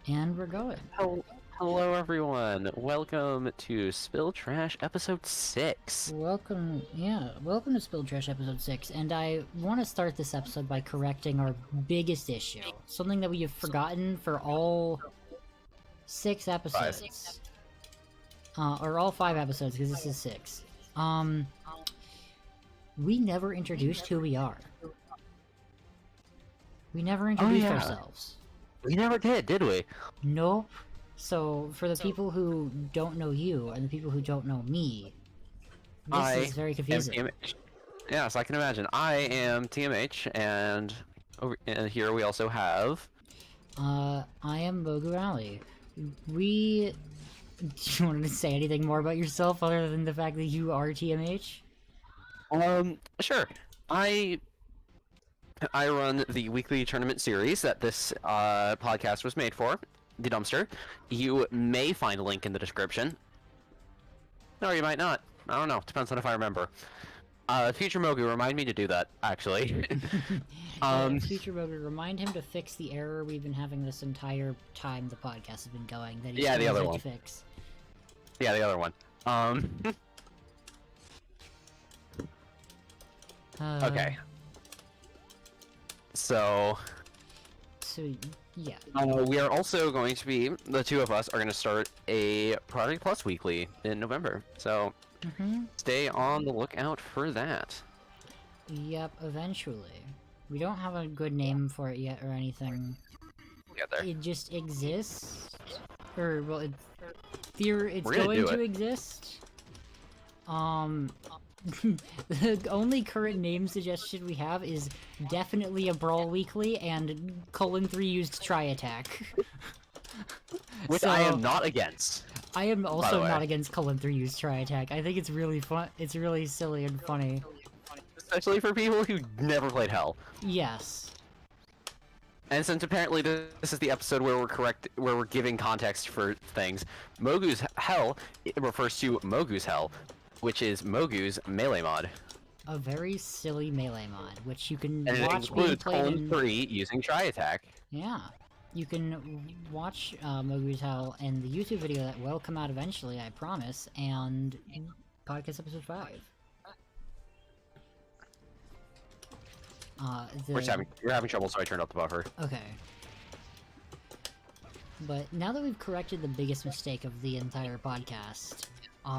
And we're going. Hello, everyone. Welcome to Spill Trash Episode 6. Welcome to Spilled Trash Episode 6, and I want to start this episode by correcting our biggest issue. Something that we have forgotten for all 6 episodes. Or all 5 episodes, because this is 6. We never introduced who we are. We never introduced ourselves. We never did we? Nope. So, for the people who don't know you, and the people who don't know me, this is very confusing. Yes, I can imagine. I am TMH, and here we also have... I am Mogu Ali. Do you want to say anything more about yourself other than the fact that you are TMH? Sure. I run the weekly tournament series that this podcast was made for, The Dumpster. You may find a link in the description. Or you might not. I don't know. Depends on if I remember. Future Mogu, remind me to do that, actually. Future Mogu, remind him to fix the error we've been having this entire time the podcast has been going. That he's the other one. To fix. Yeah, the other one. Okay. So, yeah. We are also going to be, the two of us are going to start a Project Plus weekly in November. So, stay on the lookout for that. Yep, eventually. We don't have a good name for it yet or anything. Get there. It just exists. Or, well, it's going to exist. The only current name suggestion we have is definitely a Brawl Weekly and :3 used Try Attack. Which I am not against. I am also not against :3 used Try Attack. I think it's really fun. It's really silly and funny. Especially for people who never played Hell. Yes. And since apparently this is the episode where we're giving context for things, Mogu's Hell, it refers to Mogu's Hell, which is Mogu's melee mod. A very silly melee mod, which you can and watch being played in... :3 using Try Attack. Yeah. You can watch Mogu's Hell and the YouTube video that will come out eventually, I promise, and podcast episode 5. We're having trouble, so I turned up the buffer. Okay. But now that we've corrected the biggest mistake of the entire podcast...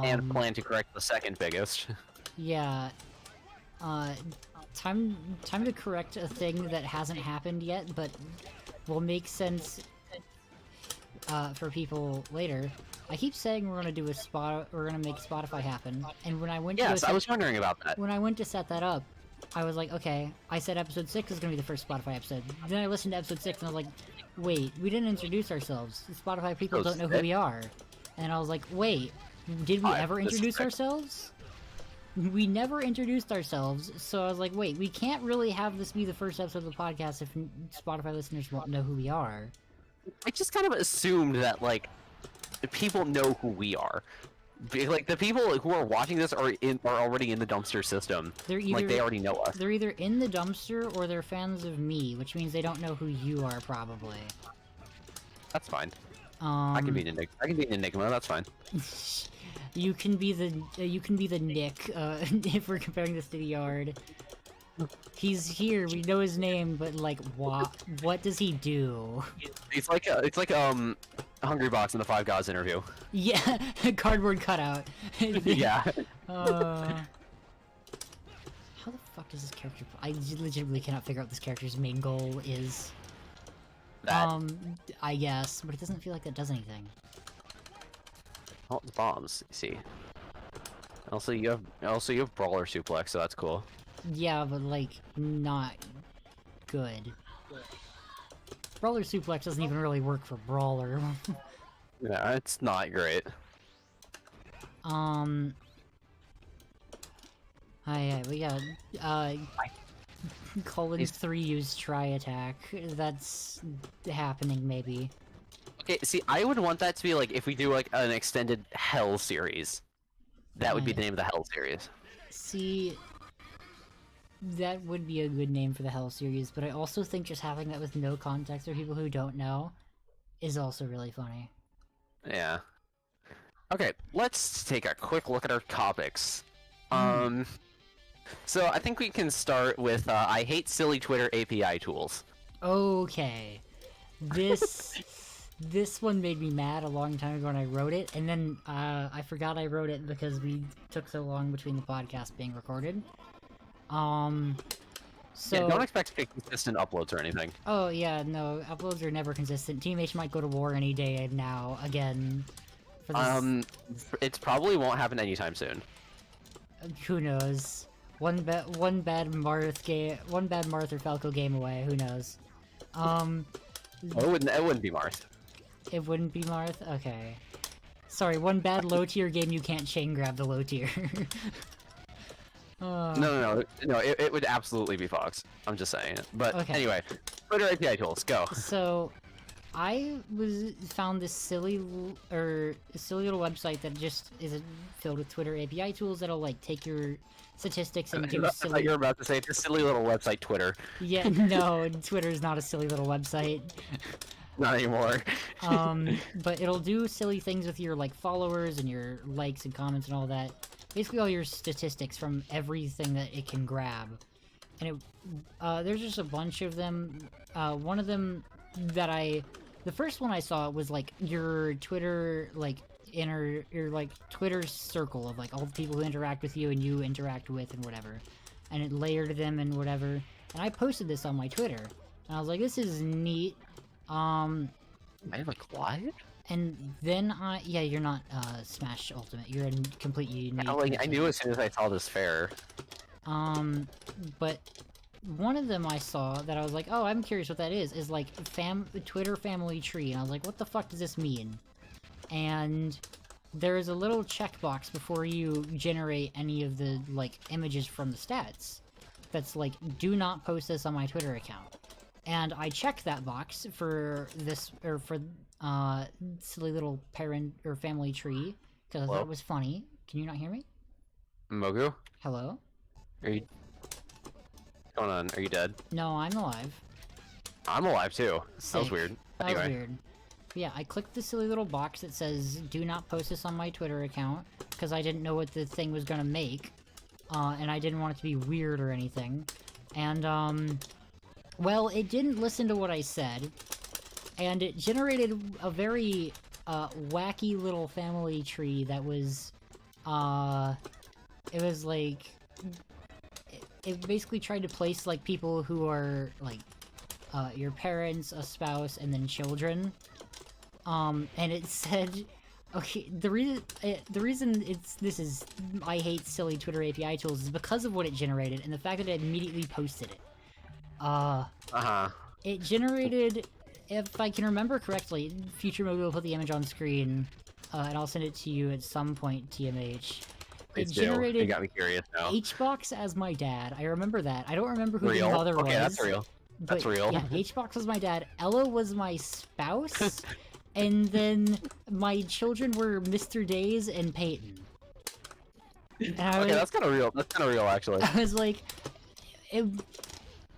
and plan to correct the second biggest. Yeah. Time to correct a thing that hasn't happened yet, but will make sense for people later. I keep saying we're gonna do we're gonna make Spotify happen, and when I went to I was wondering about that. When I went to set that up, I was like, okay, I said episode 6 is gonna be the first Spotify episode. Then I listened to episode 6 and I was like, wait, we didn't introduce ourselves. Spotify people don't know who we are. And I was like, wait, did we ever introduce ourselves? We never introduced ourselves, so I was like, wait, we can't really have this be the first episode of the podcast if Spotify listeners won't know who we are. I just kind of assumed that, like, people know who we are. Like, the people who are watching this are already in the dumpster system. Like, they already know us. They're either in the dumpster or they're fans of me, which means they don't know who you are, probably. That's fine. I can be an enigma. That's fine. You can be the Nick. If we're comparing this to the yard, he's here. We know his name, but like, what does he do? It's like Hungry Box in the Five Gods interview. Yeah, cardboard cutout. Yeah. How the fuck does this character? I legitimately cannot figure out what this character's main goal is. That. I guess, but it doesn't feel like that does anything. Oh, the bombs. You see. Also, you have brawler suplex, so that's cool. Yeah, but like not good. Brawler suplex doesn't even really work for brawler. Yeah, it's not great. But yeah, :3 used Try Attack. That's happening, maybe. Okay, see, I would want that to be like, if we do like an extended Hell series. That would be the name of the Hell series. See, that would be a good name for the Hell series, but I also think just having that with no context for people who don't know is also really funny. Yeah. Okay, let's take a quick look at our topics. So I think we can start with I hate silly Twitter API tools. Okay. This one made me mad a long time ago when I wrote it, and then I forgot I wrote it because we took so long between the podcast being recorded. So Yeah, don't expect to get consistent uploads or anything. Oh yeah, no, uploads are never consistent. TMH might go to war any day now again. For this... It probably won't happen anytime soon. Who knows? One bad Marth or Falco game away. Who knows? It wouldn't be Marth. It wouldn't be Marth? Okay. Sorry, one bad low tier game you can't chain grab the low tier. No, it would absolutely be Fox. I'm just saying. But okay. Anyway, Twitter API tools, go. So, I found this silly little website that just is filled with Twitter API tools that'll like take your statistics and do silly... I thought you were about to say it's a silly little website, Twitter. Yeah, no, Twitter's not a silly little website. Not anymore. But it'll do silly things with your like followers and your likes and comments and all that. Basically all your statistics from everything that it can grab. And there's just a bunch of them. One of them that the first one I saw was like your Twitter like your like Twitter circle of like all the people who interact with you and you interact with and whatever. And it layered them and whatever. And I posted this on my Twitter. And I was like, this is neat. I'm like, what? And then yeah, you're not Smash Ultimate. You're a completely unique. I knew as soon as I saw this fair. But one of them I saw that I was like, oh, I'm curious what that is like Twitter family tree, and I was like, what the fuck does this mean? And there's a little checkbox before you generate any of the like images from the stats that's like, do not post this on my Twitter account. And I checked that box for this, or for silly little parent or family tree, because I thought it was funny. Can you not hear me? Mogu? Hello? Are you... What's going on? Are you dead? No, I'm alive. I'm alive too. Sick. That was weird. That was weird. But yeah, I clicked the silly little box that says, do not post this on my Twitter account, because I didn't know what the thing was gonna make. And I didn't want it to be weird or anything. And, well, it didn't listen to what I said, and it generated a very, wacky little family tree that was, it was like... It basically tried to place, like, people who are, like, your parents, a spouse, and then children. And it said... Okay, the reason I hate silly Twitter API tools is because of what it generated, and the fact that it immediately posted it. It generated, if I can remember correctly, Future Mogu will put the image on screen, and I'll send it to you at some point, TMH. It generated You got me curious now. Hbox as my dad. I remember that. I don't remember who Real? the mother was. Okay, that's real. That's real. Yeah, Hbox was my dad. Ella was my spouse. And then my children were Mr. Days and Peyton. And Okay, that's kind of real. That's kind of real, actually. I was like...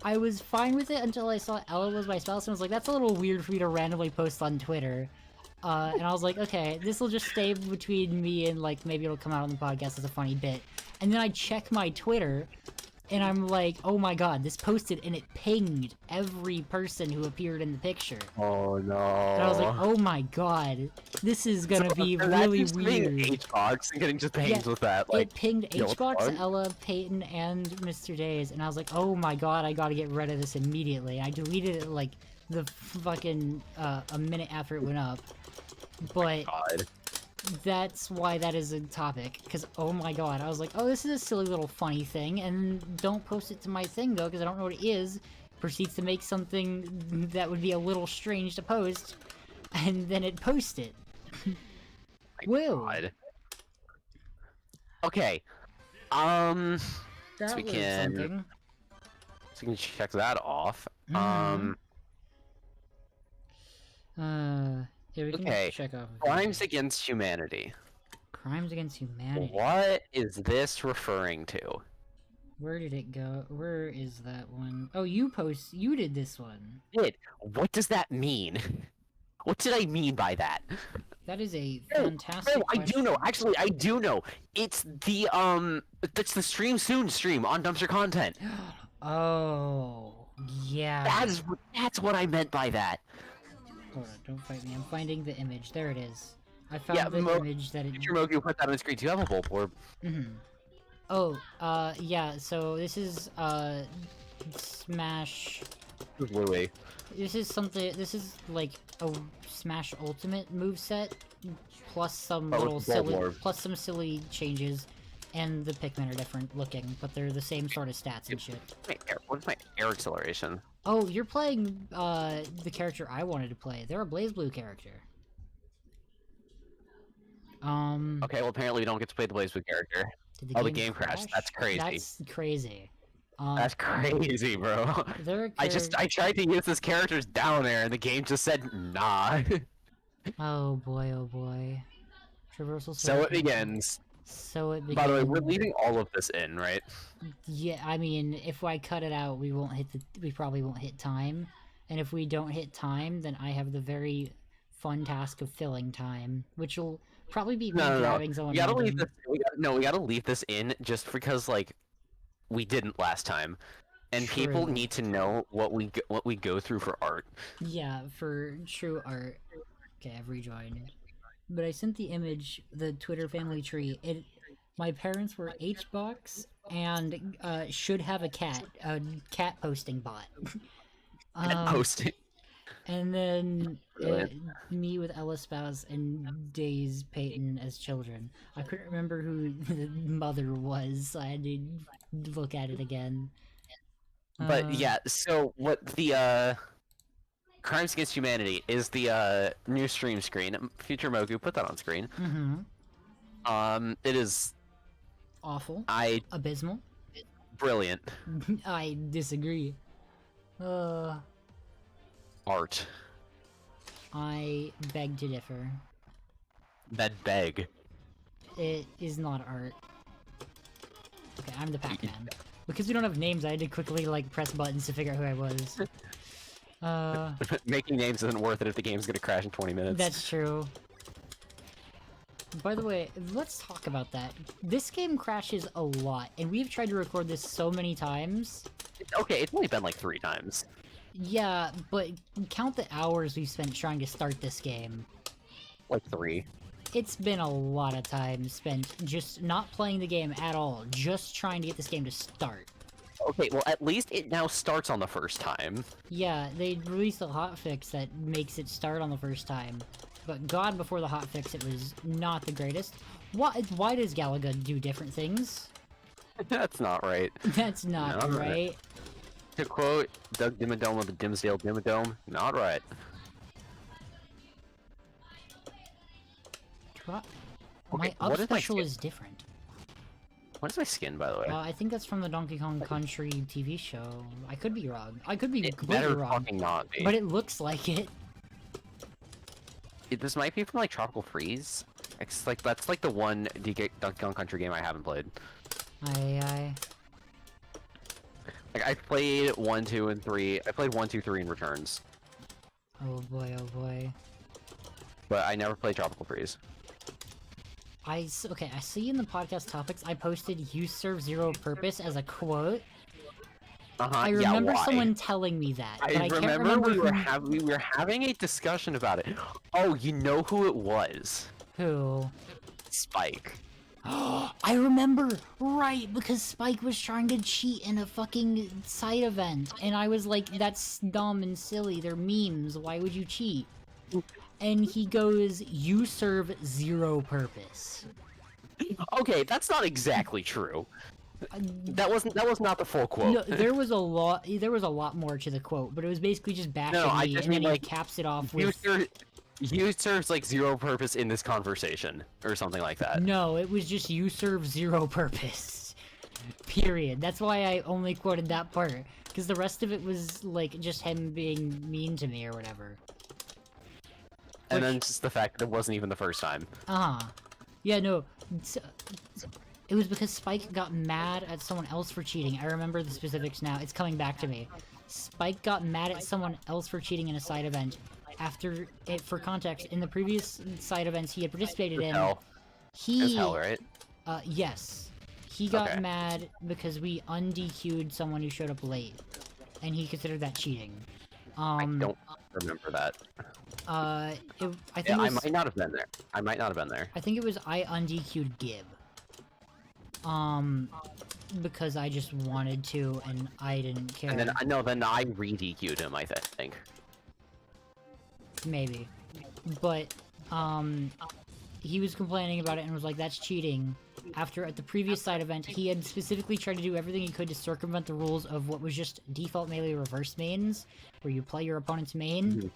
I was fine with it until I saw Ella was my spouse, and I was like, that's a little weird for me to randomly post on Twitter. And I was like, okay, this will just stay between me and, like, maybe it'll come out on the podcast as a funny bit. And then I check my Twitter, and I'm like, oh my god, this posted, and it pinged every person who appeared in the picture. Oh no. And I was like, oh my god, this is gonna be really weird. Hbox and getting just pinged with that. Like, it pinged Hbox, Ella, Peyton, and Mr. Days, and I was like, oh my god, I gotta get rid of this immediately. I deleted it, like, the fucking, a minute after it went up. But... that's why that is a topic, because oh my god, I was like, oh, this is a silly little funny thing, and don't post it to my thing though, because I don't know what it is. Proceeds to make something that would be a little strange to post, and then it posted. Whoa. God. Okay. That so we was can... something. So we can check that off. Yeah, we can Okay. check off. Crimes against humanity. Crimes against humanity. What is this referring to? Where did it go? Where is that one? Oh, you did this one. What does that mean? What did I mean by that? That is a fantastic Oh, I do know. question. Actually, I do know. It's the Stream Soon stream on Dumpster Content. Oh, yeah. That's what I meant by that. Hold on, don't fight me. I'm finding the image. There it is. I found Yeah, the image that it... Future Mogu put that on the screen. Do you have a bulb orb? Oh, yeah, so this is, Smash... Louis. This is like a Smash Ultimate moveset, plus some plus some silly changes, and the Pikmin are different looking, but they're the same sort of stats and shit. What's my air acceleration? Oh, you're playing, the character I wanted to play. They're a BlazBlue character. Okay, well apparently we don't get to play the BlazBlue character. Did The game crashed. That's crazy. That's crazy. That's crazy, bro. I tried to use this character's down there, and the game just said nah. Oh boy, oh boy. Traversal. So it begins. So it begins. By the way, we're leaving all of this in, right? Yeah, I mean, if I cut it out, we probably won't hit time, and if we don't hit time, then I have the very fun task of filling time, which will probably be grabbing someone. We gotta leave this. We gotta leave this in just because, like, we didn't last time, and people need to know what we go through for art. Yeah, for true art. Okay, I've rejoined. But I sent the image, the Twitter family tree. My parents were Hbox and should have a cat posting bot. Posting. And then me with Ella Spouse and Days Peyton as children. I couldn't remember who the mother was, so I had to look at it again. But yeah, so what the Crimes Against Humanity is the new stream screen. Future Mogu put that on screen. It is awful. Abysmal. Brilliant. I disagree. Art. I beg to differ. Beg. It is not art. Okay, I'm the Pac-Man. Because we don't have names, I had to quickly, like, press buttons to figure out who I was. Making names isn't worth it if the game's gonna crash in 20 minutes. That's true. By the way, let's talk about that. This game crashes a lot, and we've tried to record this so many times. Okay, it's only been like 3 times. Yeah, but count the hours we've spent trying to start this game. Like 3. It's been a lot of time spent just not playing the game at all, just trying to get this game to start. Okay, well at least it now starts on the first time. Yeah, they released a hotfix that makes it start on the first time. But God, before the hotfix, it was not the greatest. Why does Galaga do different things? That's not right. That's not right. To quote Doug Dimmadome of the Dimsdale Dimmadome, not right. My up special is different. What is my skin, by the way? I think that's from the Donkey Kong Country TV show. I could be wrong. I could be completely better wrong. Fucking not be. But it looks like it. This might be from like Tropical Freeze. It's like that's like the one Donkey Kong Country game I haven't played. Aye. Like I played 1, 2, and 3. I played 1, 2, 3 in Returns. Oh boy. But I never played Tropical Freeze. Okay, I see in the podcast topics I posted "You serve zero purpose" as a quote. I remember someone telling me that, but I can't remember we were having a discussion about it. Oh, you know who it was? Who? Spike. I remember! Right, because Spike was trying to cheat in a fucking side event, and I was like, that's dumb and silly, they're memes, why would you cheat? And he goes, "You serve zero purpose." Okay, that's not exactly true. That was not the full quote. No, there was a lot more to the quote, but it was basically just bashing me, and then he caps it off with... You serve like zero purpose in this conversation, or something like that. No, it was just "you serve zero purpose." Period. That's why I only quoted that part, because the rest of it was like just him being mean to me or whatever. And then just the fact that it wasn't even the first time. Yeah, no. It was because Spike got mad at someone else for cheating. I remember the specifics now. It's coming back to me. Spike got mad at someone else for cheating in a side event, after it, for context, in the previous side events he had participated in, Hell. he... It's hell, right? Yes. He got Okay. mad because we un-DQ'd someone who showed up late, and he considered that cheating. I don't remember that. I think Yeah, it I was, might not have been there. I might not have been there. I think it was I un-DQ'd Gib. Because I just wanted to, and I didn't care. And then then I re-DQ'd him, I think. Maybe. But, he was complaining about it and was like, that's cheating. After, at the previous side event, he had specifically tried to do everything he could to circumvent the rules of what was just default melee reverse mains, where you play your opponent's main. Mhm.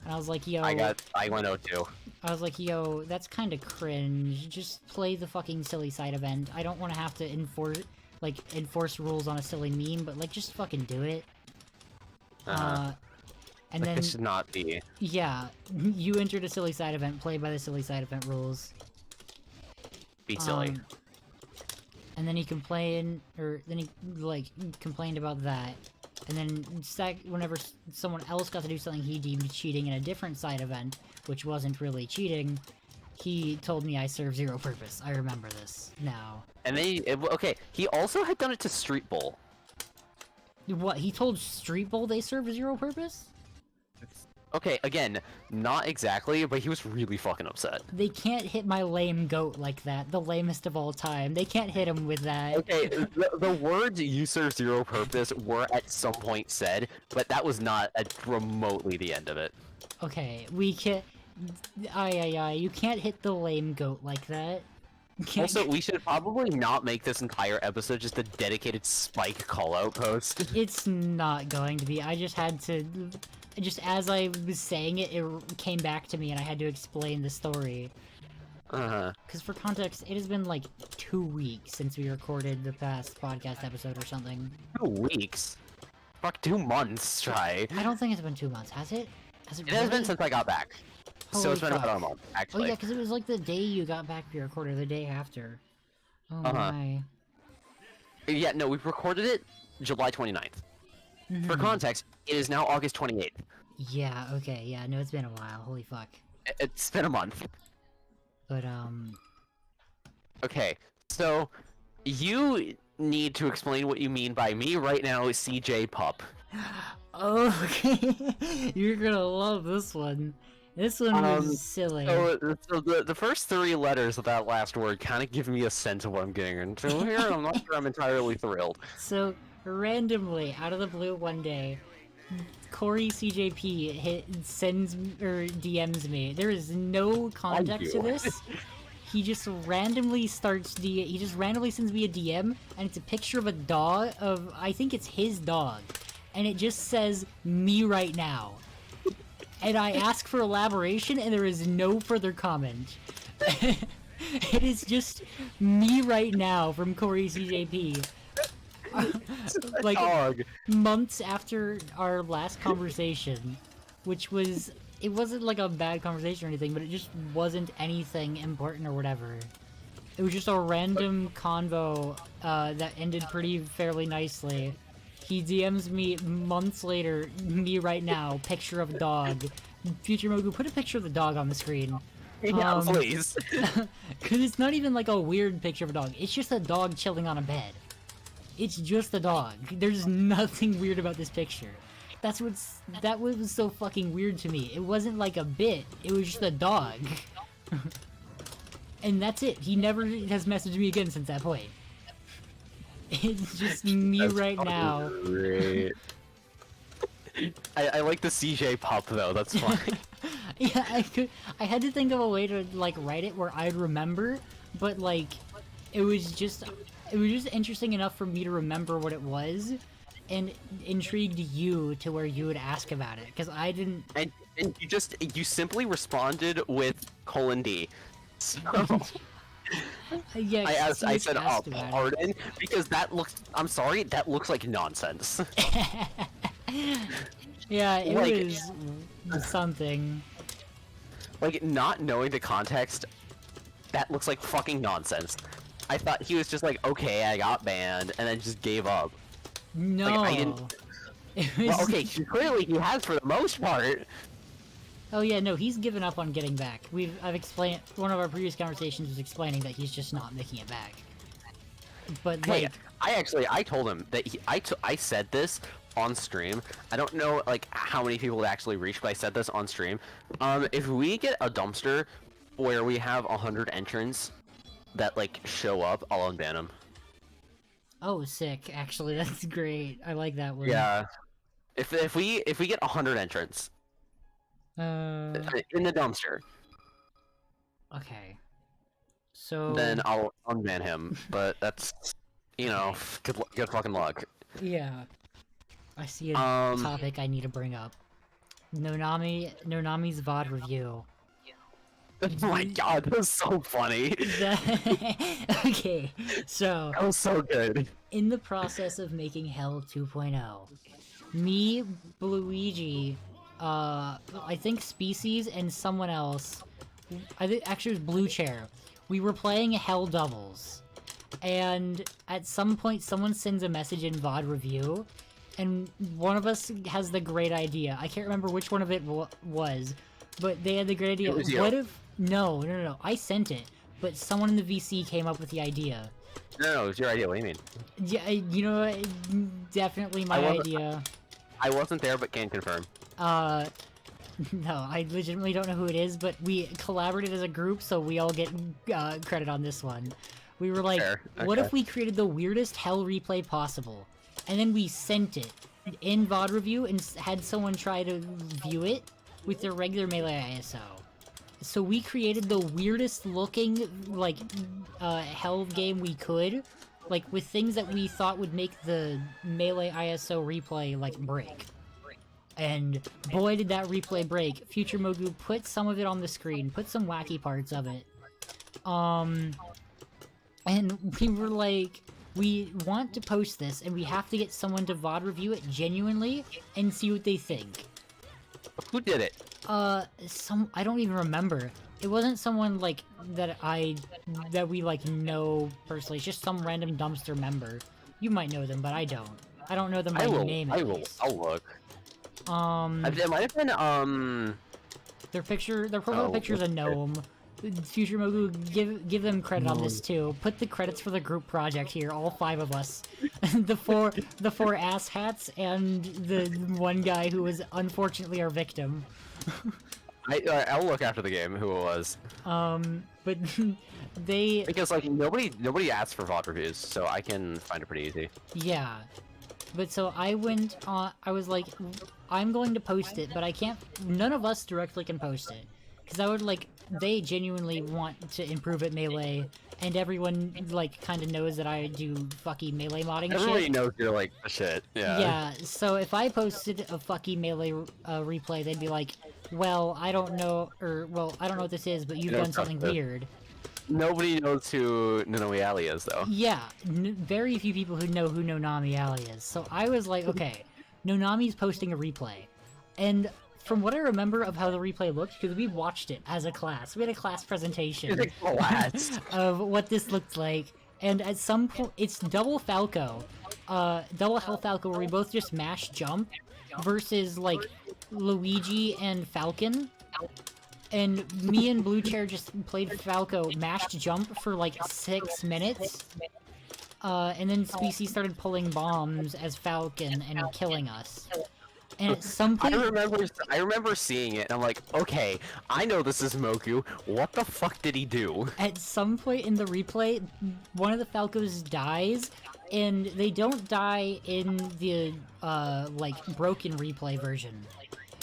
And I was like, yo... I went 0-2. I was like, yo, that's kinda cringe. Just play the fucking silly side event. I don't want to have to enforce rules on a silly meme, but, like, just fucking do it. And Like, then... this should not be. Yeah, you entered a silly side event, play by the silly side event rules. Be silly. And then he complained about that. And then whenever someone else got to do something he deemed cheating in a different side event, which wasn't really cheating, he told me I serve zero purpose. I remember this now. And then, okay, he also had done it to Street Bowl. What, he told Street Bowl they serve zero purpose? Okay, again, not exactly, but he was really fucking upset. They can't hit my lame goat like that, the lamest of all time. They can't hit him with that. Okay, the words "you serve zero purpose" were at some point said, but that was not remotely the end of it. Okay, we can't... you can't hit the lame goat like that. Also, we should probably not make this entire episode just a dedicated Spike call-out post. It's not going to be. I just had to... Just as I was saying it, it came back to me and I had to explain the story. Uh-huh. Because for context, it has been like 2 weeks since we recorded the past podcast episode or something. 2 weeks? Fuck, 2 months, try. I don't think it's been 2 months, has it? It has been since I got back. So Holy it's been fuck. about a month, Oh actually. yeah, because it was like the day you got back we recorded, the day after. Oh my. Yeah, no, we recorded it July 29th. For context, it is now August 28th. Yeah, okay, yeah, no, it's been a while, holy fuck. It's been a month. But, Okay, so you need to explain what you mean by me right now, CJ Pup. okay, you're gonna love this one. This one was silly. So the first 3 letters of that last word kind of give me a sense of what I'm getting into here, and I'm not sure I'm entirely thrilled. So, randomly, out of the blue one day, Corey CJP DMs me. There is no context to this. He just randomly sends me a DM, and it's a picture of a dog I think it's his dog, and it just says, "me right now." And I ask for elaboration, and there is no further comment. It is just "me right now" from Corey CJP. Like, Dog. months after our last conversation, which was, it wasn't like a bad conversation or anything, but it just wasn't anything important or whatever. It was just a random convo that ended fairly nicely. He DMs me months later, "me right now, picture of dog." Future Mogu, put a picture of the dog on the screen. Yeah, please. Because it's not even like a weird picture of a dog, it's just a dog chilling on a bed. It's just a dog. There's nothing weird about this picture. That was so fucking weird to me. It wasn't like a bit, it was just a dog. And that's it. He never has messaged me again since that point. It's just me That's right now. Great. I like the CJ Pup though, that's fine. Yeah, I had to think of a way to like write it where I'd remember, but like it was just interesting enough for me to remember what it was, and intrigued you to where you would ask about it, because I didn't. And you simply responded with :D. So Yeah, I said, "Oh, asked about it. pardon," because that looks. I'm sorry, that looks like nonsense. Yeah, it Like- was something. Like, not knowing the context, that looks like fucking nonsense. I thought he was just like, "Okay, I got banned," and then just gave up. No. I didn't- It was, Well, okay, clearly he has for the most part. Oh yeah, no, he's given up on getting back. I've explained, one of our previous conversations was explaining that he's just not making it back. But Hey, like, I told him that I said this on stream. I don't know like how many people it actually reached, but I said this on stream. If we get a dumpster where we have 100 entrants that like show up, I'll unban them. oh sick, actually, that's great. I like that one. Yeah. If we get 100 entrants in the dumpster, Okay. So... then I'll unban him. But that's, you know, good fucking luck. Yeah. I see a Um, topic I need to bring up. Nonami's VOD review. Oh my god, that was so funny. Okay, so... That was so good. In the process of making Hell 2.0, me, Luigi, I think Species, and someone else, I think actually it was Blue Chair, we were playing Hell Doubles, and at some point someone sends a message in VOD review, and one of us has the great idea. I can't remember which one of it was, but they had the great idea. It was you. What if... No, I sent it, but someone in the VC came up with the idea. No, it was your idea. What do you mean? Yeah, you know what? Definitely my idea. I wasn't there, but can confirm. No, I legitimately don't know who it is, but we collaborated as a group, so we all get credit on this one. We were like, Fair. what Okay. if we created the weirdest Hell replay possible? And then we sent it in VOD review and had someone try to view it with their regular Melee ISO. So we created the weirdest looking, like, Hell game we could, like, with things that we thought would make the Melee ISO replay, like, break. And boy did that replay break. Future Mogu put some of it on the screen, put some wacky parts of it. And we were like, we want to post this, and we have to get someone to VOD review it genuinely, and see what they think. Who did it? I don't even remember. It wasn't someone, like, that we, like, know personally. It's just some random dumpster member. You might know them, but I don't. I don't know them by name, at least. I'll look. It might have been, their profile picture's a gnome. Future Mogu, give them credit on this, too. Put the credits for the group project here, all 5 of us. the four asshats, and the one guy who was unfortunately our victim. I'll look after the game who it was. But they... Because, like, nobody asked for VOD reviews, so I can find it pretty easy. Yeah. But so I went on... I was like, I'm going to post it, but I can't... None of us directly can post it. Because I would, like... They genuinely want to improve at Melee, and everyone, like, kind of knows that I do fucky Melee modding Everybody shit. knows you're, like, the shit. Yeah. Yeah, so if I posted a fucky Melee replay, they'd be like, well, I don't know, or, well, I don't know what this is, but you've done something weird. Nobody knows who Nonami Ali is, though. Yeah, very few people who know who Nonami Ali is. So I was like, okay, Nonami's posting a replay. And from what I remember of how the replay looked, because we watched it as a class, we had a class presentation of what this looked like. And at some point, it's double Falco, double Hell Falco, where we both just mash jump, versus, like, Luigi and Falcon. And me and Blue Chair just played Falco mashed jump for like 6 minutes. And then Species started pulling bombs as Falcon and killing us. And at some point... I remember seeing it, and I'm like, okay, I know this is Mogu. What the fuck did he do? At some point in the replay, one of the Falcos dies, and they don't die in the, like, broken replay version.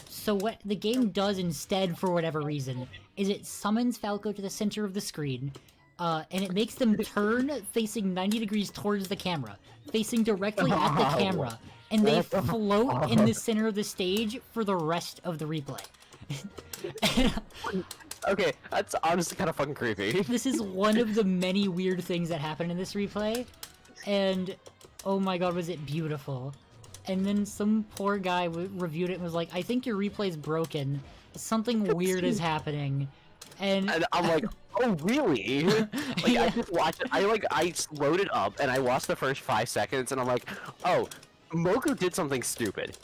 So what the game does instead, for whatever reason, is it summons Falco to the center of the screen, and it makes them turn facing 90 degrees towards the camera, facing directly at the camera, and they float in the center of the stage for the rest of the replay. Okay, that's honestly kind of fucking creepy. This is one of the many weird things that happen in this replay, and oh my god, was it beautiful. And then some poor guy reviewed it and was like, I think your replay's broken. Something weird is happening. And I'm like, oh really? Like, yeah. I just watched it, I slowed it up, and I watched the first 5 seconds, and I'm like, oh, Mogu did something stupid.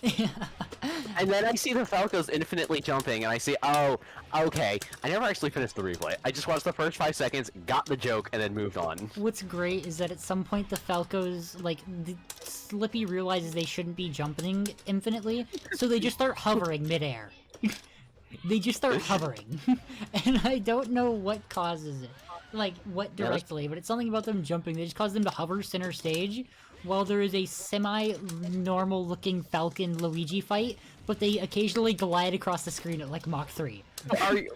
And then I see the Falcos infinitely jumping, and I see, oh, okay. I never actually finished the replay. I just watched the first 5 seconds, got the joke, and then moved on. What's great is that at some point the Falcos, like, Slippy realizes they shouldn't be jumping infinitely, so they just start hovering midair. They just start hovering. And I don't know what causes it. Like, what directly, but it's something about them jumping. They just cause them to hover center stage, while there is a semi-normal looking Falcon Luigi fight, but they occasionally glide across the screen at like Mach 3. Are you,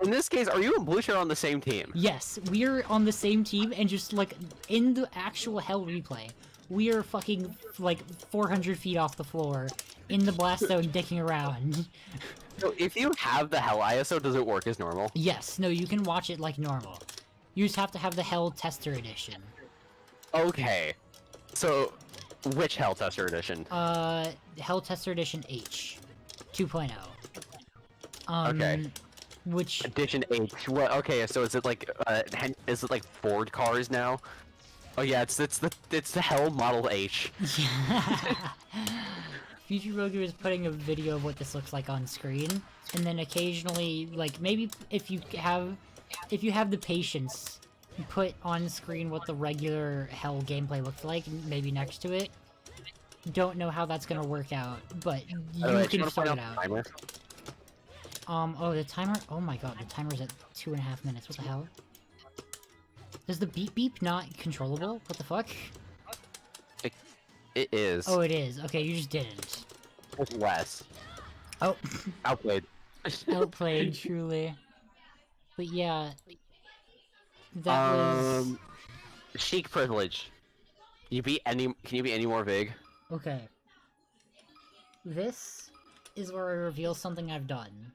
in this case, are you and Blue Shirt on the same team? Yes, we're on the same team, and just like in the actual Hell replay, we are fucking like 400 feet off the floor in the blast zone dicking around. So if you have the Hell ISO, does it work as normal? Yes, no, you can watch it like normal. You just have to have the Hell Tester Edition. Okay. So, which Hell Tester Edition? Hell Tester Edition H. 2.0. Okay. Which... Edition H. What? Okay, so is it like Ford cars now? Oh yeah, it's the Hell Model H. Future Mogu is putting a video of what this looks like on screen, and then occasionally, like, maybe if you have the patience, put on screen what the regular Hell gameplay looks like, maybe next to it. Don't know how that's gonna work out, but you can start it out. Timer? Oh, the timer? Oh my god, the timer's at 2.5 minutes. What the hell? Is the beep beep not controllable? What the fuck? It is. Oh, it is. Okay, you just didn't. It's less. Oh. Outplayed. Outplayed, truly. But yeah. That was... Chic privilege. Can you be any more vague? Okay. This is where I reveal something I've done.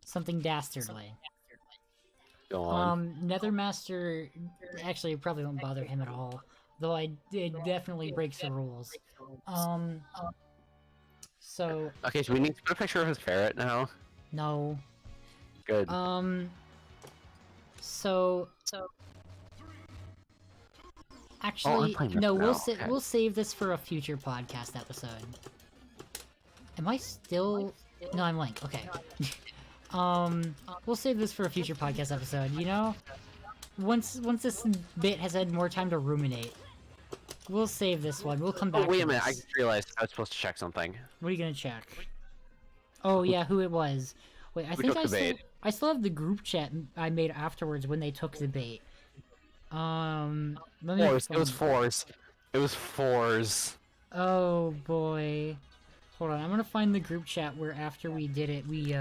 Something dastardly. Go on. Nethermaster... Actually, it probably won't bother him at all. Though it definitely breaks the rules. So... Okay, so we need to put a picture of his ferret now? No. Good. So... Actually, no, we'll save this for a future podcast episode. Am I still... No, I'm Link. Okay. We'll save this for a future podcast episode, you know? Once this bit has had more time to ruminate. We'll save this one. We'll come back wait to a minute, this. I just realized I was supposed to check something. What are you gonna check? Oh yeah, who it was. Wait, I think I still have the group chat I made afterwards when they took the bait. It was fours. It was fours. Oh boy. Hold on, I'm gonna find the group chat where after we did it, we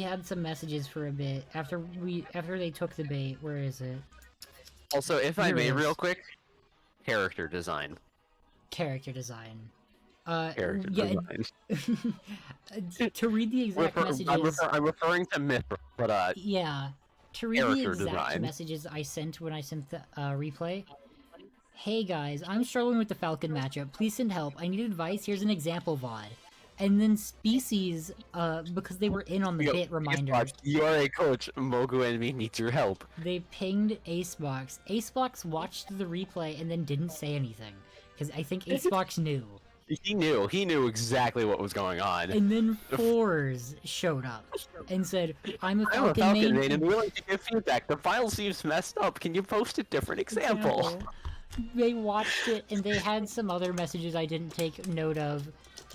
had some messages for a bit after they took the bait. Where is it? Also, if I may, real quick, character design. Character design. Character design. To read the exact messages. I'm referring to myth, but yeah. To read the exact design. messages I sent when I sent the replay. Hey guys, I'm struggling with the Falcon matchup. Please send help. I need advice. Here's an example VOD. And then Species, because they were in on the bit reminder. You are a coach. Mogu and me need your help. They pinged Acebox. Acebox watched the replay and then didn't say anything. Because I think Acebox knew. He knew exactly what was going on. And then Fours showed up and said, I'm a Falcon main and willing to give feedback. The file seems messed up. Can you post a different example? They watched it and they had some other messages I didn't take note of.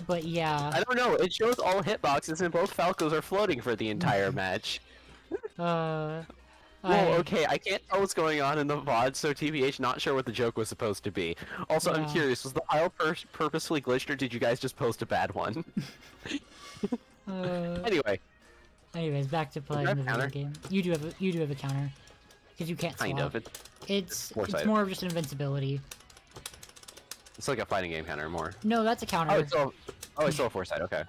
But yeah. I don't know. It shows all hitboxes and both Falcos are floating for the entire match. Well, okay, I can't tell what's going on in the VOD, so TBH, not sure what the joke was supposed to be. Also, I'm curious, was the file purposefully glitched, or did you guys just post a bad one? Anyways, back to playing the video game. You do have a counter, because you can't swap. Kind of. It's more of just an invincibility. It's like a fighting game counter more. No, that's a counter. It's still a foresight, okay.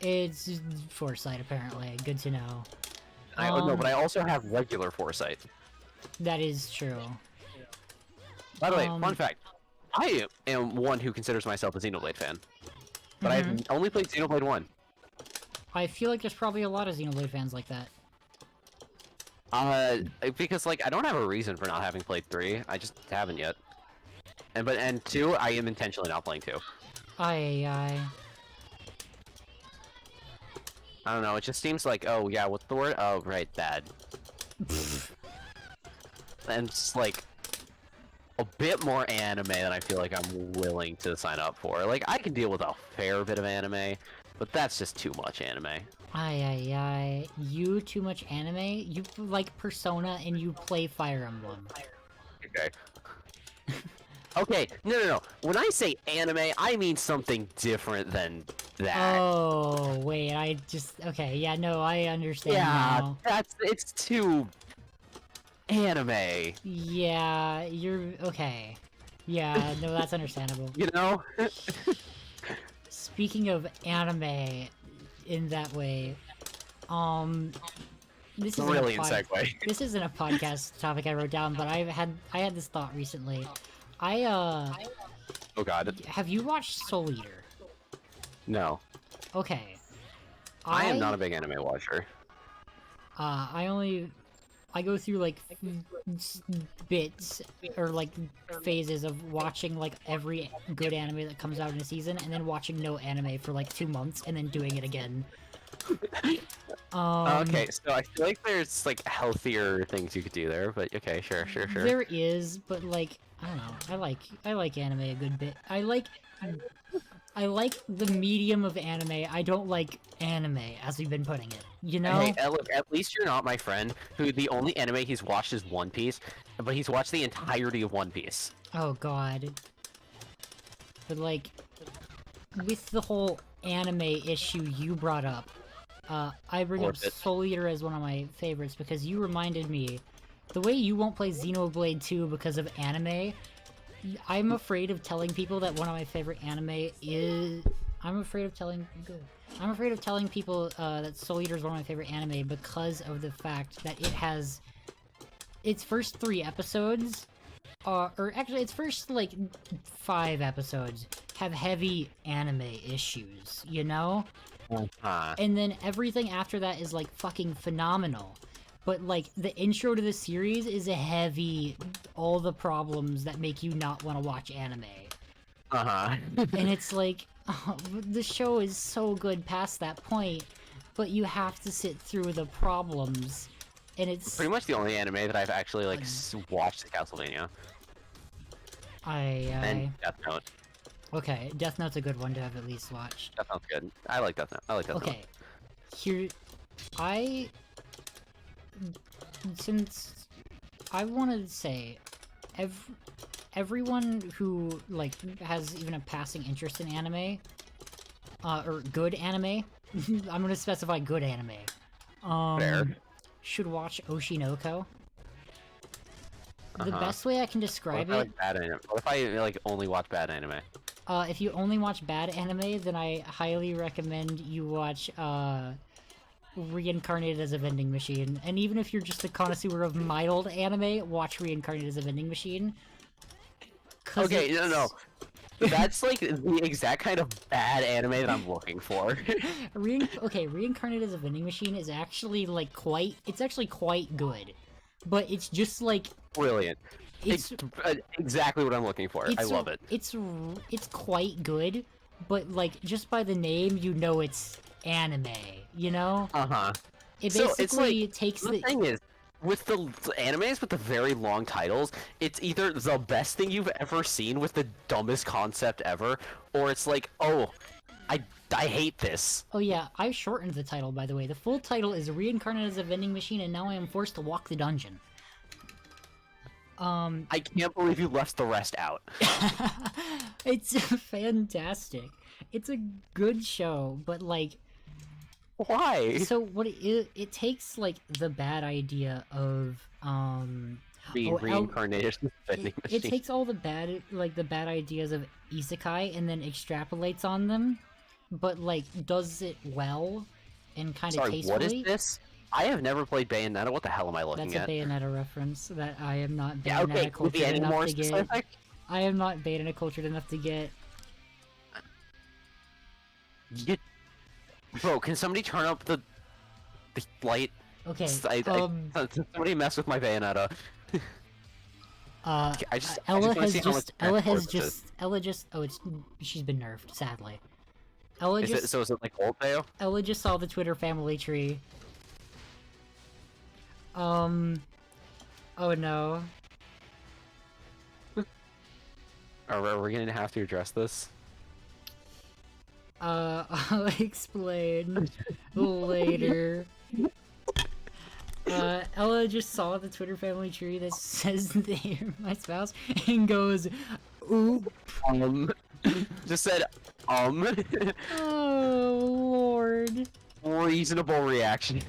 It's foresight, apparently. Good to know. No, but I also have regular foresight. That is true. By the way, fun fact. I am one who considers myself a Xenoblade fan. But I've only played Xenoblade 1. I feel like there's probably a lot of Xenoblade fans like that. Because, like, I don't have a reason for not having played 3. I just haven't yet. And 2, I am intentionally not playing 2. I. I don't know, it just seems like, oh yeah, what's the word? Oh, right, bad. And it's like a bit more anime than I feel like I'm willing to sign up for. Like, I can deal with a fair bit of anime, but that's just too much anime. You too much anime? You like Persona and you play Fire Emblem. Okay. Okay, no. When I say anime, I mean something different than that. Oh, wait, okay, yeah, no, I understand Yeah, now. it's too anime. Yeah, okay. Yeah, no, that's understandable. You know? Speaking of anime in that way, um, this isn't Really in segue. This isn't a podcast topic I wrote down, but I had this thought recently. Oh god. Have you watched Soul Eater? No. Okay. I am not a big anime watcher. I go through like bits or like phases of watching like every good anime that comes out in a season and then watching no anime for like 2 months and then doing it again. Okay, so I feel like there's like healthier things you could do there, but okay, sure. There is, but like I don't know. I like anime a good bit. I like the medium of anime. I don't like anime as we've been putting it. You know? Hey, look, at least you're not my friend who the only anime he's watched is One Piece, but he's watched the entirety of One Piece. Oh god. But like with the whole anime issue you brought up, I bring up Soul Eater as one of my favorites because you reminded me the way you won't play Xenoblade 2 because of anime. I'm afraid of telling people that one of my favorite anime is. I'm afraid of telling people that Soul Eater is one of my favorite anime because of the fact that it has its first 3 episodes, or actually its first like 5 episodes have heavy anime issues, you know? And then everything after that is like fucking phenomenal. But like the intro to the series is a heavy, all the problems that make you not want to watch anime. And it's like, oh, the show is so good past that point, but you have to sit through the problems, and it's pretty much the only anime that I've actually like watched is Castlevania. And Death Note. Okay, Death Note's a good one to have at least watched. Death Note's good. I like Death Note. Okay, since I wanted to say, everyone who like has even a passing interest in anime, or good anime, I'm gonna specify good anime, should watch Oshinoko. The best way I can describe it. What if I like only watch bad anime? If you only watch bad anime, then I highly recommend you watch Reincarnated as a Vending Machine. And even if you're just a connoisseur of mild anime, watch Reincarnated as a Vending Machine. Okay, no. That's like the exact kind of bad anime that I'm looking for. Reincarnated as a Vending Machine is actually like it's actually quite good. But it's just like brilliant. It's exactly what I'm looking for. I love it. It's quite good, but like just by the name you know it's anime, you know? It basically takes the thing is, with the animes with the very long titles, it's either the best thing you've ever seen with the dumbest concept ever, or it's like, oh, I hate this. Oh yeah, I shortened the title, by the way. The full title is Reincarnated as a Vending Machine, and now I am forced to walk the dungeon. I can't believe you left the rest out. It's fantastic. It's a good show, but like... Why? So what it takes like the bad idea of being reincarnated as a vending machine. It takes all the bad ideas of isekai and then extrapolates on them, but like does it well and kind of tastefully. What is this? I have never played Bayonetta. What the hell am I looking at? That's a Bayonetta reference that I am not Bayonetta cultured enough to get. I am not Bayonetta cultured enough to get. Bro, can somebody turn up the light? Okay. Somebody mess with my Bayonetta. Ella wanna has see how much Ella backstory has this is. Ella just, oh, she's been nerfed, sadly. Ella Is just, it like old Theo? Ella just saw the Twitter family tree. Oh no. Are we gonna have to address this? I'll explain later. Ella just saw the Twitter family tree that says they're my spouse and goes, oop. Just said, Oh, Lord. reasonable reaction.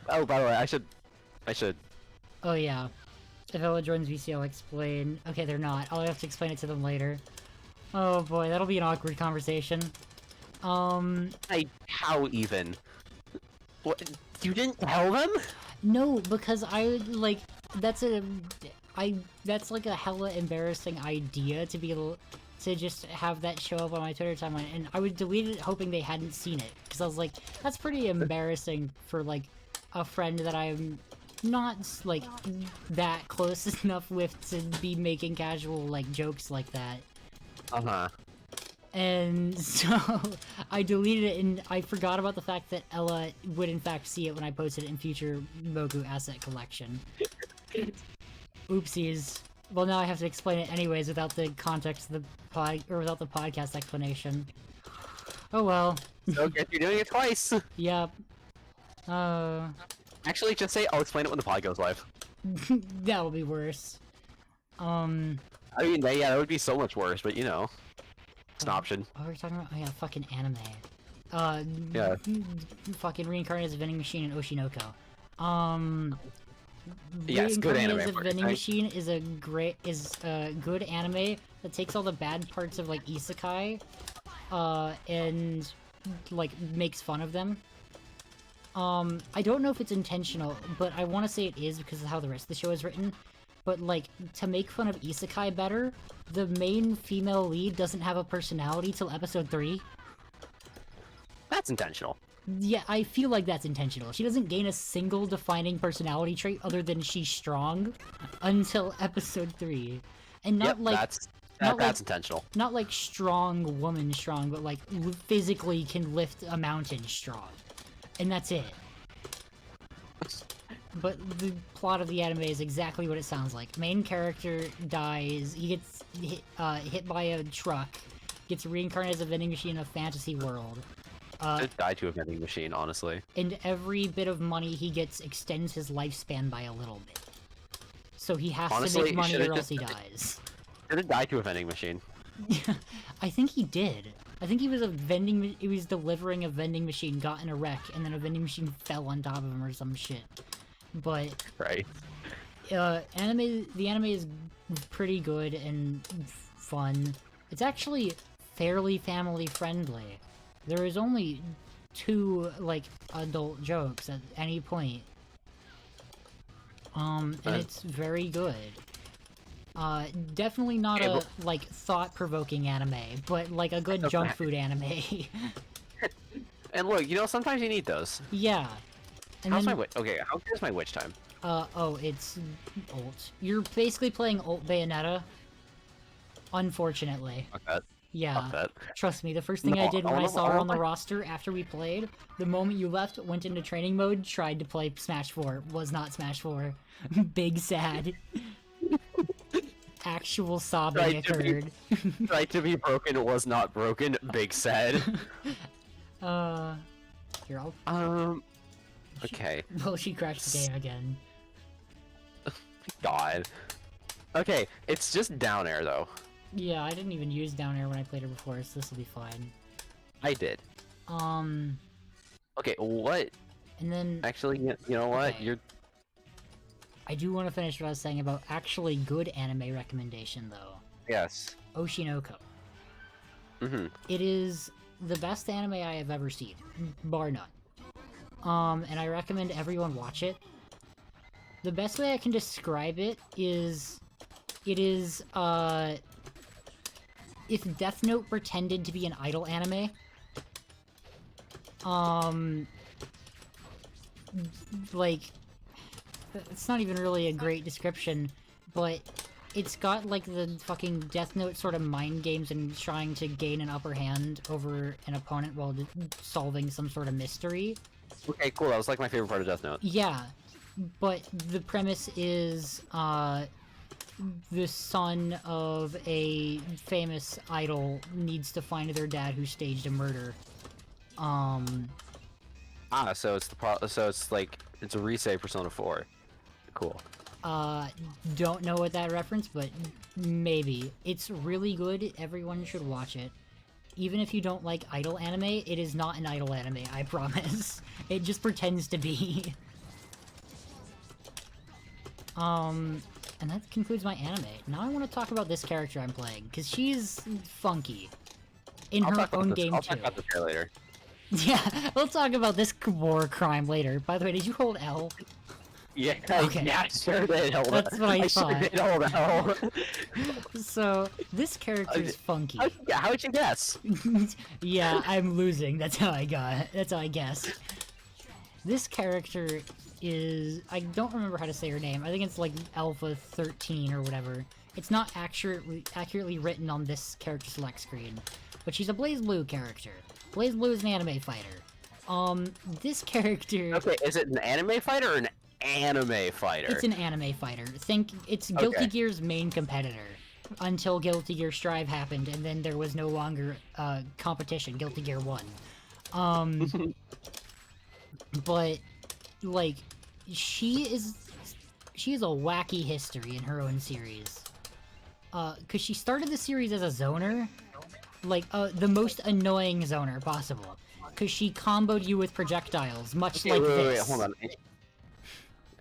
Oh, by the way, I should. Oh, yeah. If Ella joins VC, I'll explain. Okay, they're not. I'll have to explain it to them later. Oh boy, that'll be an awkward conversation. How even? What? You didn't tell them? No, because I would, like, that's like a hella embarrassing idea to be able to just have that show up on my Twitter timeline, and I would delete it hoping they hadn't seen it, because I was like, that's pretty embarrassing for, like, a friend that I'm not, like, that close enough with to be making casual, like, jokes like that. Uh-huh. And so, I deleted it, and I forgot about the fact that Ella would in fact see it when I posted it in Future Mogu Asset Collection. Oopsies. Well, now I have to explain it anyways without the context of the without the podcast explanation. Oh well. So guess you're doing it twice. Yep. Actually, just say I'll explain it when the pod goes live. That will be worse. I mean, yeah, that would be so much worse, but you know, it's an option. What were we talking about? Oh yeah, fucking anime. Yeah. Fucking Reincarnated as a Vending Machine in Oshinoko. Yes, good anime. Reincarnated as a Vending Machine is a good anime that takes all the bad parts of like isekai, and like makes fun of them. I don't know if it's intentional, but I want to say it is because of how the rest of the show is written. But, like, to make fun of isekai better, the main female lead doesn't have a personality till episode 3. That's intentional. Yeah, I feel like that's intentional. She doesn't gain a single defining personality trait other than she's strong until episode 3. And not like... That's intentional. Not like strong woman strong, but like physically can lift a mountain strong. And that's it. But the plot of the anime is exactly what it sounds like. Main character dies, he gets hit by a truck, gets reincarnated as a vending machine in a fantasy world. Should die to a vending machine, honestly. And every bit of money he gets extends his lifespan by a little bit. So he has to make money or else he dies. Should have died to a vending machine. I think he did. I think he was delivering a vending machine, got in a wreck, and then a vending machine fell on top of him or some shit. But right. The anime is pretty good and fun. It's actually fairly family friendly. There is only 2 like adult jokes at any point. And it's very good. Definitely not a like thought-provoking anime, but like a good junk food anime. And look, you know, sometimes you need those. Yeah. And How's my witch? Okay, here's my witch time. Oh, it's ult. You're basically playing ult Bayonetta. Unfortunately. Fuck that. Yeah. Fuck that. Trust me, the first thing I did when I saw her on the roster after we played, the moment you left, went into training mode, tried to play Smash 4, was not Smash 4. Big sad. Actual sobbing occurred. Tried to be broken, was not broken, big sad. Here, I'll... Okay. Well, she crashed the game again. God. Okay, it's just down air, though. Yeah, I didn't even use down air when I played her before, so this will be fine. I did. Okay, what? And then... Actually, you know what? Okay. I do want to finish what I was saying about actually good anime recommendation, though. Yes. Oshinoko. Mm-hmm. It is the best anime I have ever seen, bar none. And I recommend everyone watch it. The best way I can describe it is... It is, if Death Note pretended to be an idol anime. Like... It's not even really a great description, but it's got like the fucking Death Note sort of mind games and trying to gain an upper hand over an opponent while solving some sort of mystery. Okay, cool. That was like my favorite part of Death Note. Yeah, but the premise is the son of a famous idol needs to find their dad who staged a murder. So it's like it's a resave Persona 4. Cool. Don't know what that reference, but maybe. It's really good. Everyone should watch it. Even if you don't like idol anime, it is not an idol anime, I promise. It just pretends to be. And that concludes my anime. Now I want to talk about this character I'm playing, because she's funky. In her own game, too. I'll talk about this here later. Yeah, we'll talk about this war crime later. By the way, did you hold L? Yeah, Okay. yeah, I sure did hold L. That's what I thought. Sure did hold L. So, this character is funky. Yeah, how would you guess? Yeah, I'm losing. That's how I guessed. This character is... I don't remember how to say her name. I think it's like Alpha 13 or whatever. It's not accurately written on this character select screen. But she's a BlazBlue character. BlazBlue is an anime fighter. This character... Okay, is it an anime fighter or an anime fighter? It's an anime fighter. Think it's Guilty Gear's main competitor. Until Guilty Gear Strive happened, and then there was no longer competition. Guilty Gear won. But like, she is a wacky history in her own series. Cause she started the series as a zoner, like the most annoying zoner possible. Cause she comboed you with projectiles, much like this. Wait, hold on.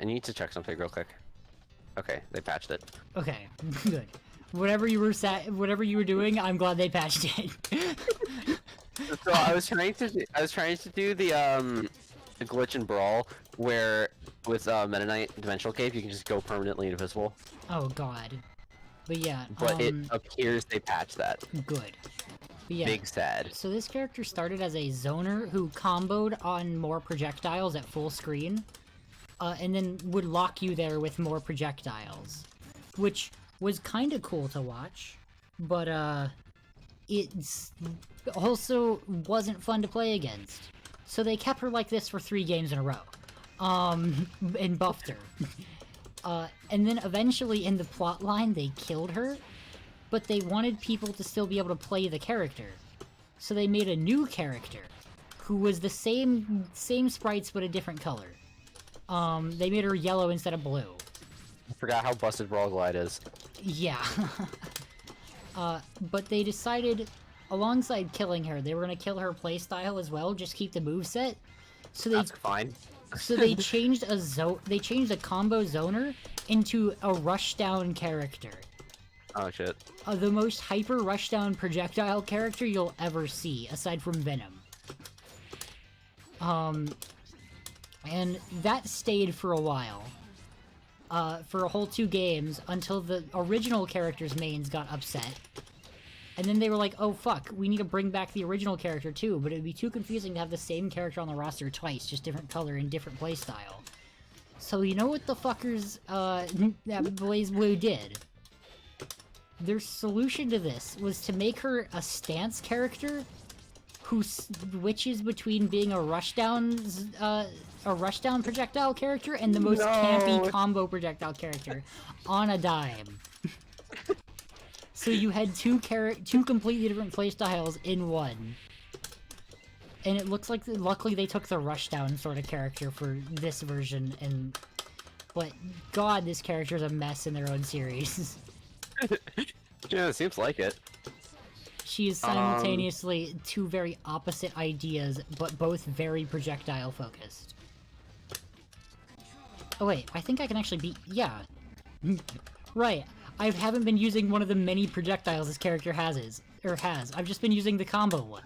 I need to check something real quick. Okay, they patched it. Okay, good. Whatever you were doing, I'm glad they patched it. So I was trying to do the glitch in Brawl where with Meta Knight Dimensional Cave you can just go permanently invisible. Oh god. But yeah. But it appears they patched that. Good. But yeah. Big sad. So this character started as a zoner who comboed on more projectiles at full screen, and then would lock you there with more projectiles, which was kind of cool to watch, but it's also wasn't fun to play against. So they kept her like this for 3 games in a row, and buffed her. And then eventually in the plot line they killed her, but they wanted people to still be able to play the character. So they made a new character, who was the same sprites but a different color. They made her yellow instead of blue. I forgot how busted Brawl Glide is. Yeah. But they decided, alongside killing her, they were gonna kill her playstyle as well, just keep the moveset. So they... That's fine. So they changed a combo zoner into a rushdown character. Oh shit. The most hyper rushdown projectile character you'll ever see, aside from Venom. And that stayed for a while. For a whole 2 games, until the original character's mains got upset. And then they were like, oh fuck, we need to bring back the original character too, but it would be too confusing to have the same character on the roster twice, just different color and different playstyle. So you know what the fuckers, that BlazBlue did? Their solution to this was to make her a stance character who switches between being a rushdown projectile character and the most campy combo projectile character on a dime. So you had two completely different playstyles in one. And it looks like, luckily they took the rushdown sort of character for this version, but god, this character's a mess in their own series. Yeah, it seems like it. She is simultaneously 2 very opposite ideas, but both very projectile focused. Oh wait, I think I can actually beat... yeah. Right, I haven't been using one of the many projectiles this character has. I've just been using the combo one.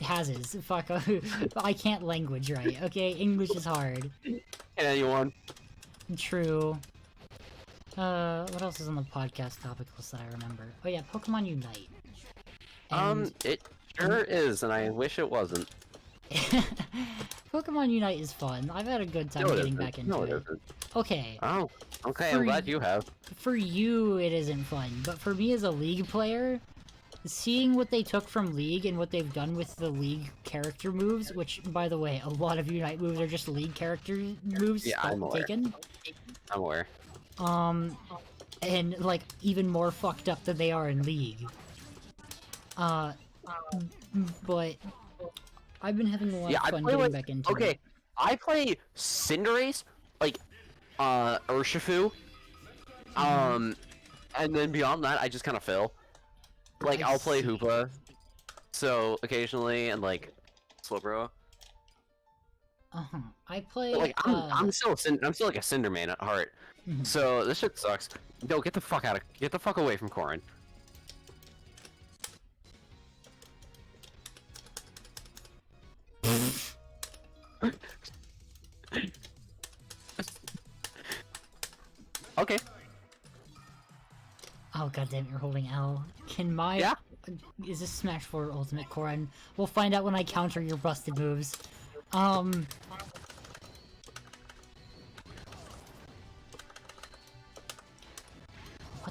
Has. Fuck, I can't language right, okay? English is hard. Yeah, you won. True. What else is on the podcast topic list that I remember? Oh yeah, Pokemon Unite. And... it sure is, and I wish it wasn't. Pokemon Unite is fun. I've had a good time getting back into it. Okay. Oh, okay, I'm glad you have. For you, it isn't fun, but for me as a League player, seeing what they took from League and what they've done with the League character moves, which, by the way, a lot of Unite moves are just League character moves taken. I'm aware. And, like, even more fucked up than they are in League. But I've been having a lot of fun getting back into it. Okay, I play Cinderace, like, Urshifu, and then beyond that, I just kind of fail. Like, I'll play Hoopa, so occasionally, and like, Slowbro. I play. But, like, I'm still like a Cinder main at heart. So this shit sucks. No, get the fuck away from Corrin. Okay. Oh goddamn! You're holding L. Can my Is this Smash 4 Ultimate Corrin? We'll find out when I counter your busted moves. What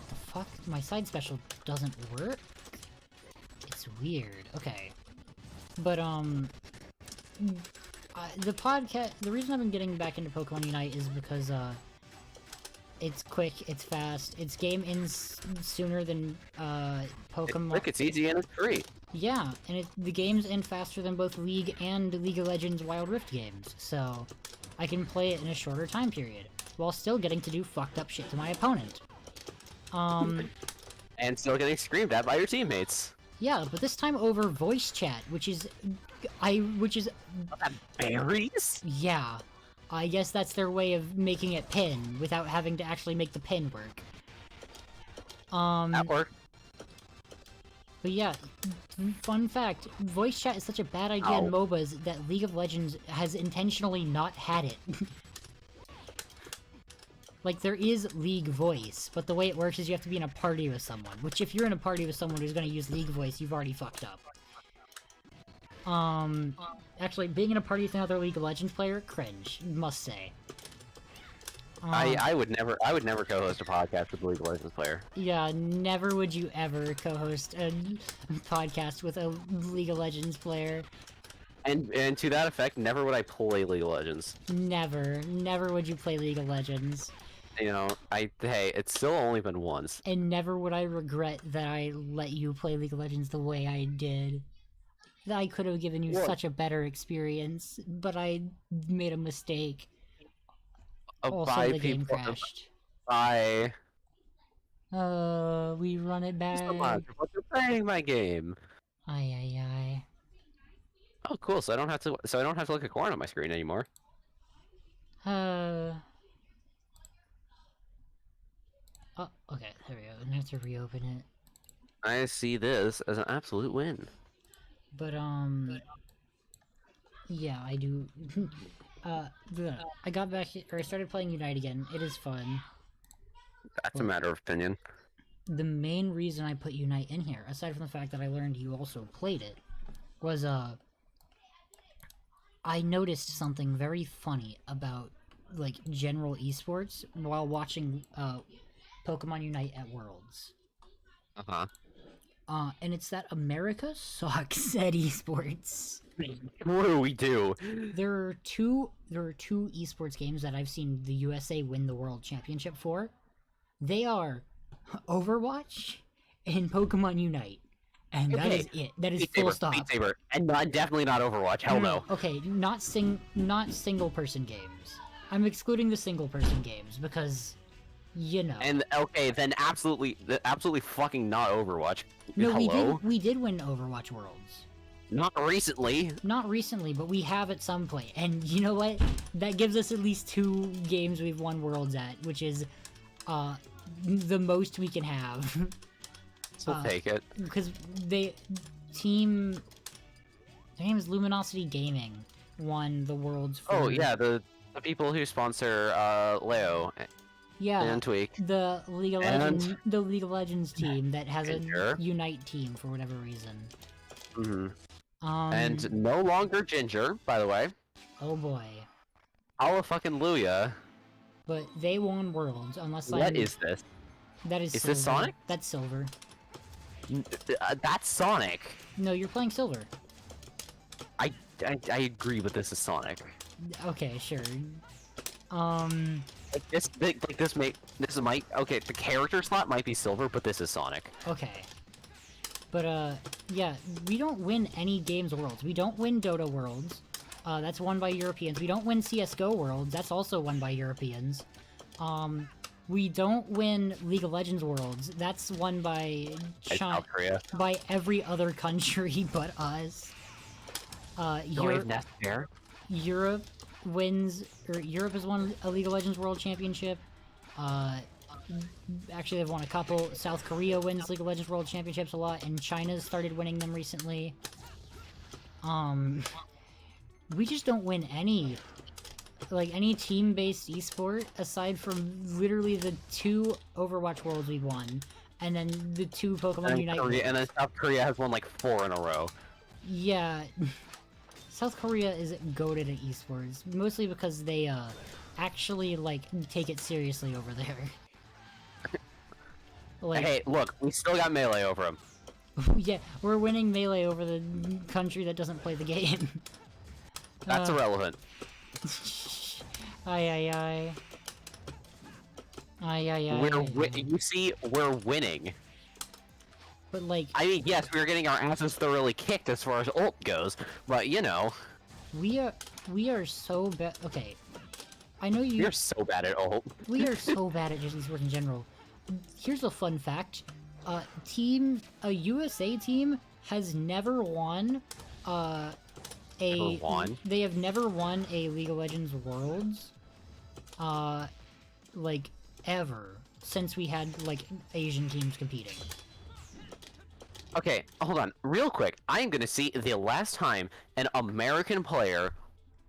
the fuck? My side special doesn't work? It's weird. Okay. But, the reason I've been getting back into Pokemon Unite is because, it's quick, it's fast, its game ends sooner than, Pokemon... It's quick, it's easy, and it's free. Yeah, and the games end faster than both League and League of Legends Wild Rift games, so I can play it in a shorter time period, while still getting to do fucked up shit to my opponent. And still getting screamed at by your teammates. Yeah, but this time over voice chat, which is... Berries? Yeah. I guess that's their way of making it pin, without having to actually make the pin work. That worked. But yeah, fun fact, voice chat is such a bad idea in MOBAs that League of Legends has intentionally not had it. Like, there is League voice, but the way it works is you have to be in a party with someone, which if you're in a party with someone who's gonna use League voice, you've already fucked up. Actually, being in a party with another League of Legends player, cringe, must say. I would never co-host a podcast with a League of Legends player. Yeah, never would you ever co-host a podcast with a League of Legends player. And to that effect, never would I play League of Legends. Never would you play League of Legends. You know, hey, it's still only been once. And never would I regret that I let you play League of Legends the way I did. I could have given you such a better experience, but I made a mistake. Also, the game crashed. Bye. We run it back. So much for playing my game. Aye. Oh, cool. So I don't have to look at Corrin on my screen anymore. Oh, okay. There we go. I have to reopen it. I see this as an absolute win. But, yeah, I do. I got back, or I started playing Unite again. It is fun. That's a matter of opinion. The main reason I put Unite in here, aside from the fact that I learned you also played it, was, I noticed something very funny about, like, general esports while watching, Pokemon Unite at Worlds. Uh-huh. And it's that America sucks at esports. What do we do? There are two esports games that I've seen the USA win the World Championship for. They are Overwatch and Pokemon Unite. And that is it. That is full stop. Beat Saber. And definitely not Overwatch. Hell no. Okay, not single-person games. I'm excluding the single-person games because... You know. And okay, then absolutely fucking not Overwatch. No, Hello? we did win Overwatch Worlds. Not recently. Not recently, but we have at some point. And you know what? That gives us at least 2 games we've won Worlds at, which is the most we can have. So take it. Because their name is Luminosity Gaming, won the Worlds for... Oh yeah, the people who sponsor Leo. Yeah, and Tweak. The League of Legends team that has a Unite team for whatever reason. And no longer Ginger, by the way. Oh boy. Hallelujah. But they won Worlds, unless What is this? That is Is Silver. this Sonic? That's Silver. That's Sonic. No, you're playing Silver. I agree, but this is Sonic. Okay, sure. This might okay. The character slot might be Silver, but this is Sonic. Okay. But yeah, we don't win any games Worlds. We don't win Dota Worlds. That's won by Europeans. We don't win CS:GO Worlds. That's also won by Europeans. We don't win League of Legends Worlds. That's won by China, South Korea. by every other country but us. Europe wins, or Europe has won a League of Legends World Championship. Actually, they've won a couple. South Korea wins League of Legends World Championships a lot, and China's started winning them recently. We just don't win any, like, any team-based esport, aside from literally the 2 Overwatch Worlds we've won, and then the 2 Pokemon Unite Worlds. And then South Korea has won like 4 in a row. Yeah, South Korea is goated at esports, mostly because they, actually, like, take it seriously over there. Like, Hey, look, we still got Melee over them. yeah, we're winning Melee over the country that doesn't play the game. That's irrelevant. Aye. You see, we're winning. But like, I mean, yes, we're getting our asses thoroughly kicked as far as ult goes, but you know. we are so bad. Okay, I know you. We're so bad at ult. We are so bad at just esports in general. Here's a fun fact: a USA team has never won. They have never won a League of Legends Worlds. Like ever since we had like Asian teams competing. Okay, hold on, real quick. I am gonna see the last time an American player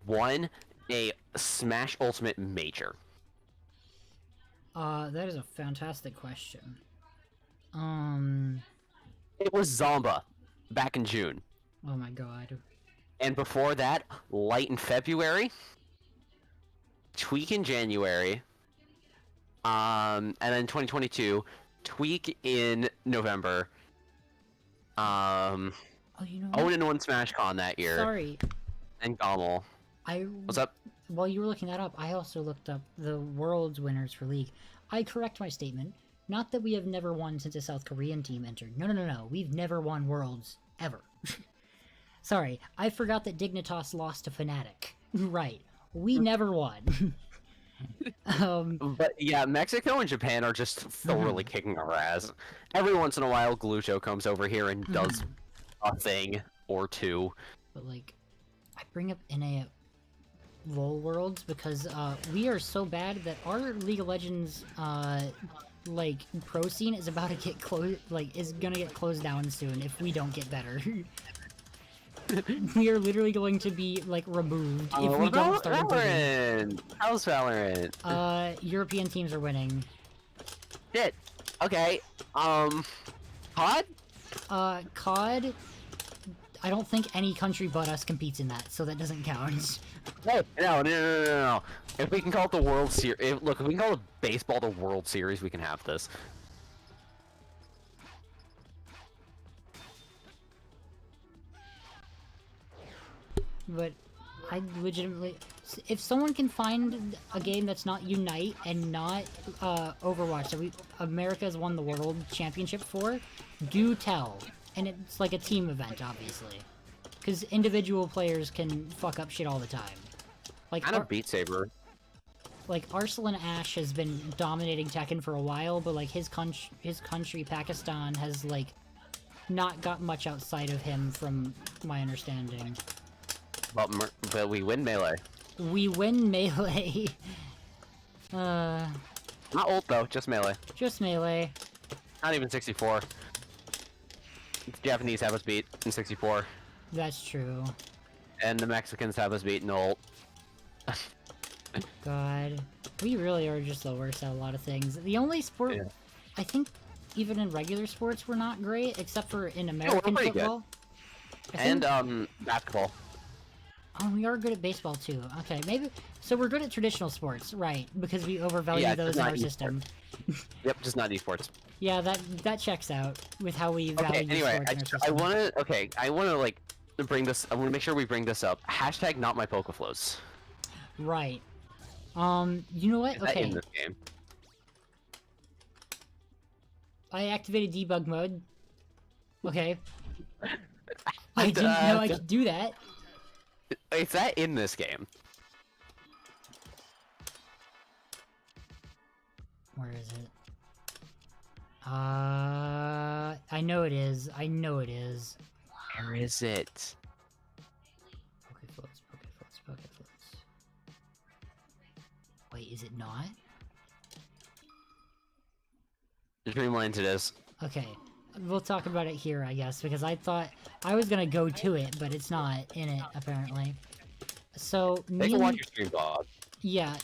won a Smash Ultimate Major. That is a fantastic question. It was Zomba, back in June. Oh my god. And before that, Light in February, Tweak in January, and then 2022, Tweak in November. Oh, you know what? Owen won SmashCon that year. Sorry. And Gommel. What's up? While you were looking that up, I also looked up the World's winners for League. I correct my statement. Not that we have never won since a South Korean team entered. No. We've never won Worlds. Ever. Sorry, I forgot that Dignitas lost to Fnatic. Right. We never won. But yeah, Mexico and Japan are just thoroughly kicking our ass. Every once in a while, Glucho comes over here and does a thing or two. But like, I bring up NA LOL Worlds because we are so bad that our League of Legends like pro scene is about to get is gonna get closed down soon if we don't get better. We are literally going to be like removed if we don't start improving. How's Valorant? European teams are winning. Shit. Okay. COD? COD. I don't think any country but us competes in that, so that doesn't count. Hey, no. If we can call it the World Series, look, if we can call it baseball the World Series, we can have this. But I legitimately, if someone can find a game that's not Unite and not Overwatch that America has won the World Championship for, do tell. And it's like a team event, obviously, because individual players can fuck up shit all the time. Like kind of Beat Saber. Like Arsalan Ash has been dominating Tekken for a while, but like his country, Pakistan, has like not got much outside of him, from my understanding. But we win Melee. We win Melee. Not ult though, just Melee. Just Melee. Not even 64. The Japanese have us beat in 64. That's true. And the Mexicans have us beat in ult. God. We really are just the worst at a lot of things. The only sport, I think, even in regular sports, we're not great, except for in American football. And basketball. Oh, we are good at baseball too. Okay, maybe. So we're good at traditional sports, right? Because we overvalue those in our system. Yep, just not esports. Yeah, that checks out with how we value Okay, anyway, sports in our system. I wanna like bring this. I wanna make sure we bring this up. Hashtag not my Pokeflows. Right. You know what? Is that Okay. in this game? I activated debug mode. Okay. I didn't know I could do that. Is that in this game? Where is it? I know it is. I know it is. Where is it? Pokefloats. Wait, is it not? Dreamlands it is. Okay. We'll talk about it here, I guess, because I thought I was gonna go to it, but it's not in it, apparently. So, They can watch your stream VOD. Yeah,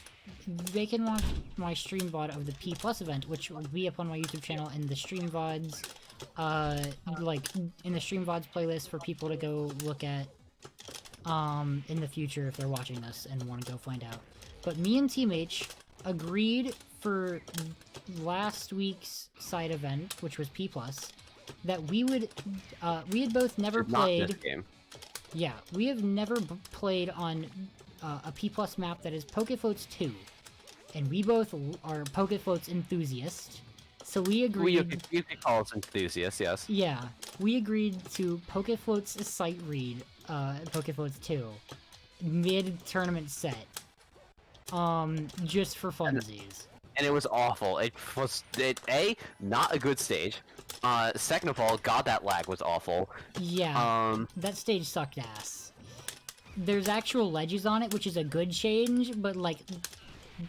they can watch my stream VOD of the P Plus event, which will be up on my YouTube channel in the stream VODs, like, in the stream VODs playlist for people to go look at, in the future if they're watching this and want to go find out. But me and Team H agreed for last week's side event, which was P Plus, that we would, we had both never played... Not this game. Yeah, we have never played on a P Plus map that is Pokefloats 2, and we both are Pokefloats enthusiasts, so we agreed... You could call us enthusiasts, yes. Yeah, we agreed to Pokefloats sight read, Pokefloats 2, mid-tournament set, just for funsies. And it was awful. It was, not a good stage. Second of all, God, that lag was awful. Yeah, that stage sucked ass. There's actual ledges on it, which is a good change, but, like,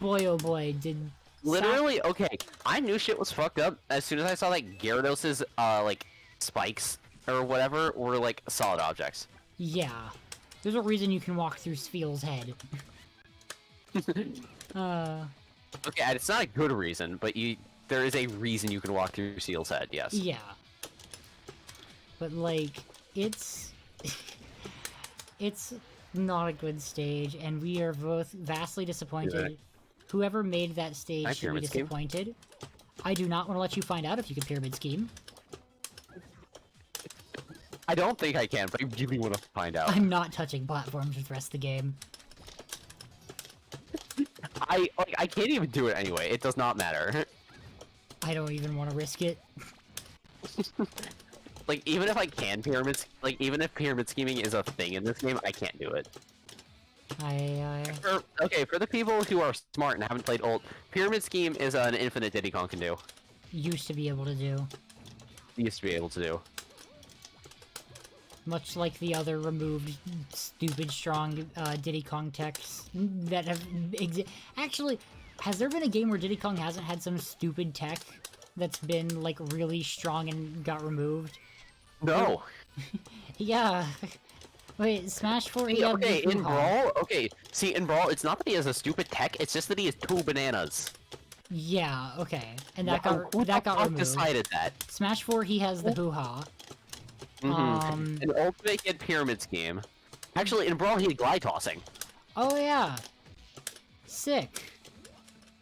boy oh boy, did... Literally, okay, I knew shit was fucked up as soon as I saw, like, Gyarados' like, spikes or whatever were, like, solid objects. Yeah. There's a reason you can walk through Spheal's head. Okay, it's not a good reason, but there is a reason you can walk through Seal's head, yes. Yeah. But, like, it's... it's not a good stage, and we are both vastly disappointed. Whoever made that stage should be disappointed. I do not want to let you find out if you can Pyramid Scheme. I don't think I can, but I really want to find out. I'm not touching platforms with the rest of the game. I can't even do it anyway. It does not matter. I don't even want to risk it. Like, even if I can even if pyramid scheming is a thing in this game, I can't do it. Okay, for the people who are smart and haven't played ult, pyramid scheme is an infinite Diddy Kong can do. Used to be able to do. Used to be able to do. Much like the other removed stupid strong Diddy Kong techs that have Actually, has there been a game where Diddy Kong hasn't had some stupid tech that's been, like, really strong and got removed? No. Yeah. Wait, Smash 4 okay, in Brawl, see, in Brawl, it's not that he has a stupid tech, it's just that he has 2 bananas. Yeah, okay. And that got removed. Decided that? Smash 4, he has the hoo-ha. An ultimate hit pyramid scheme. Actually, in Brawl, he had glide tossing. Oh yeah. Sick.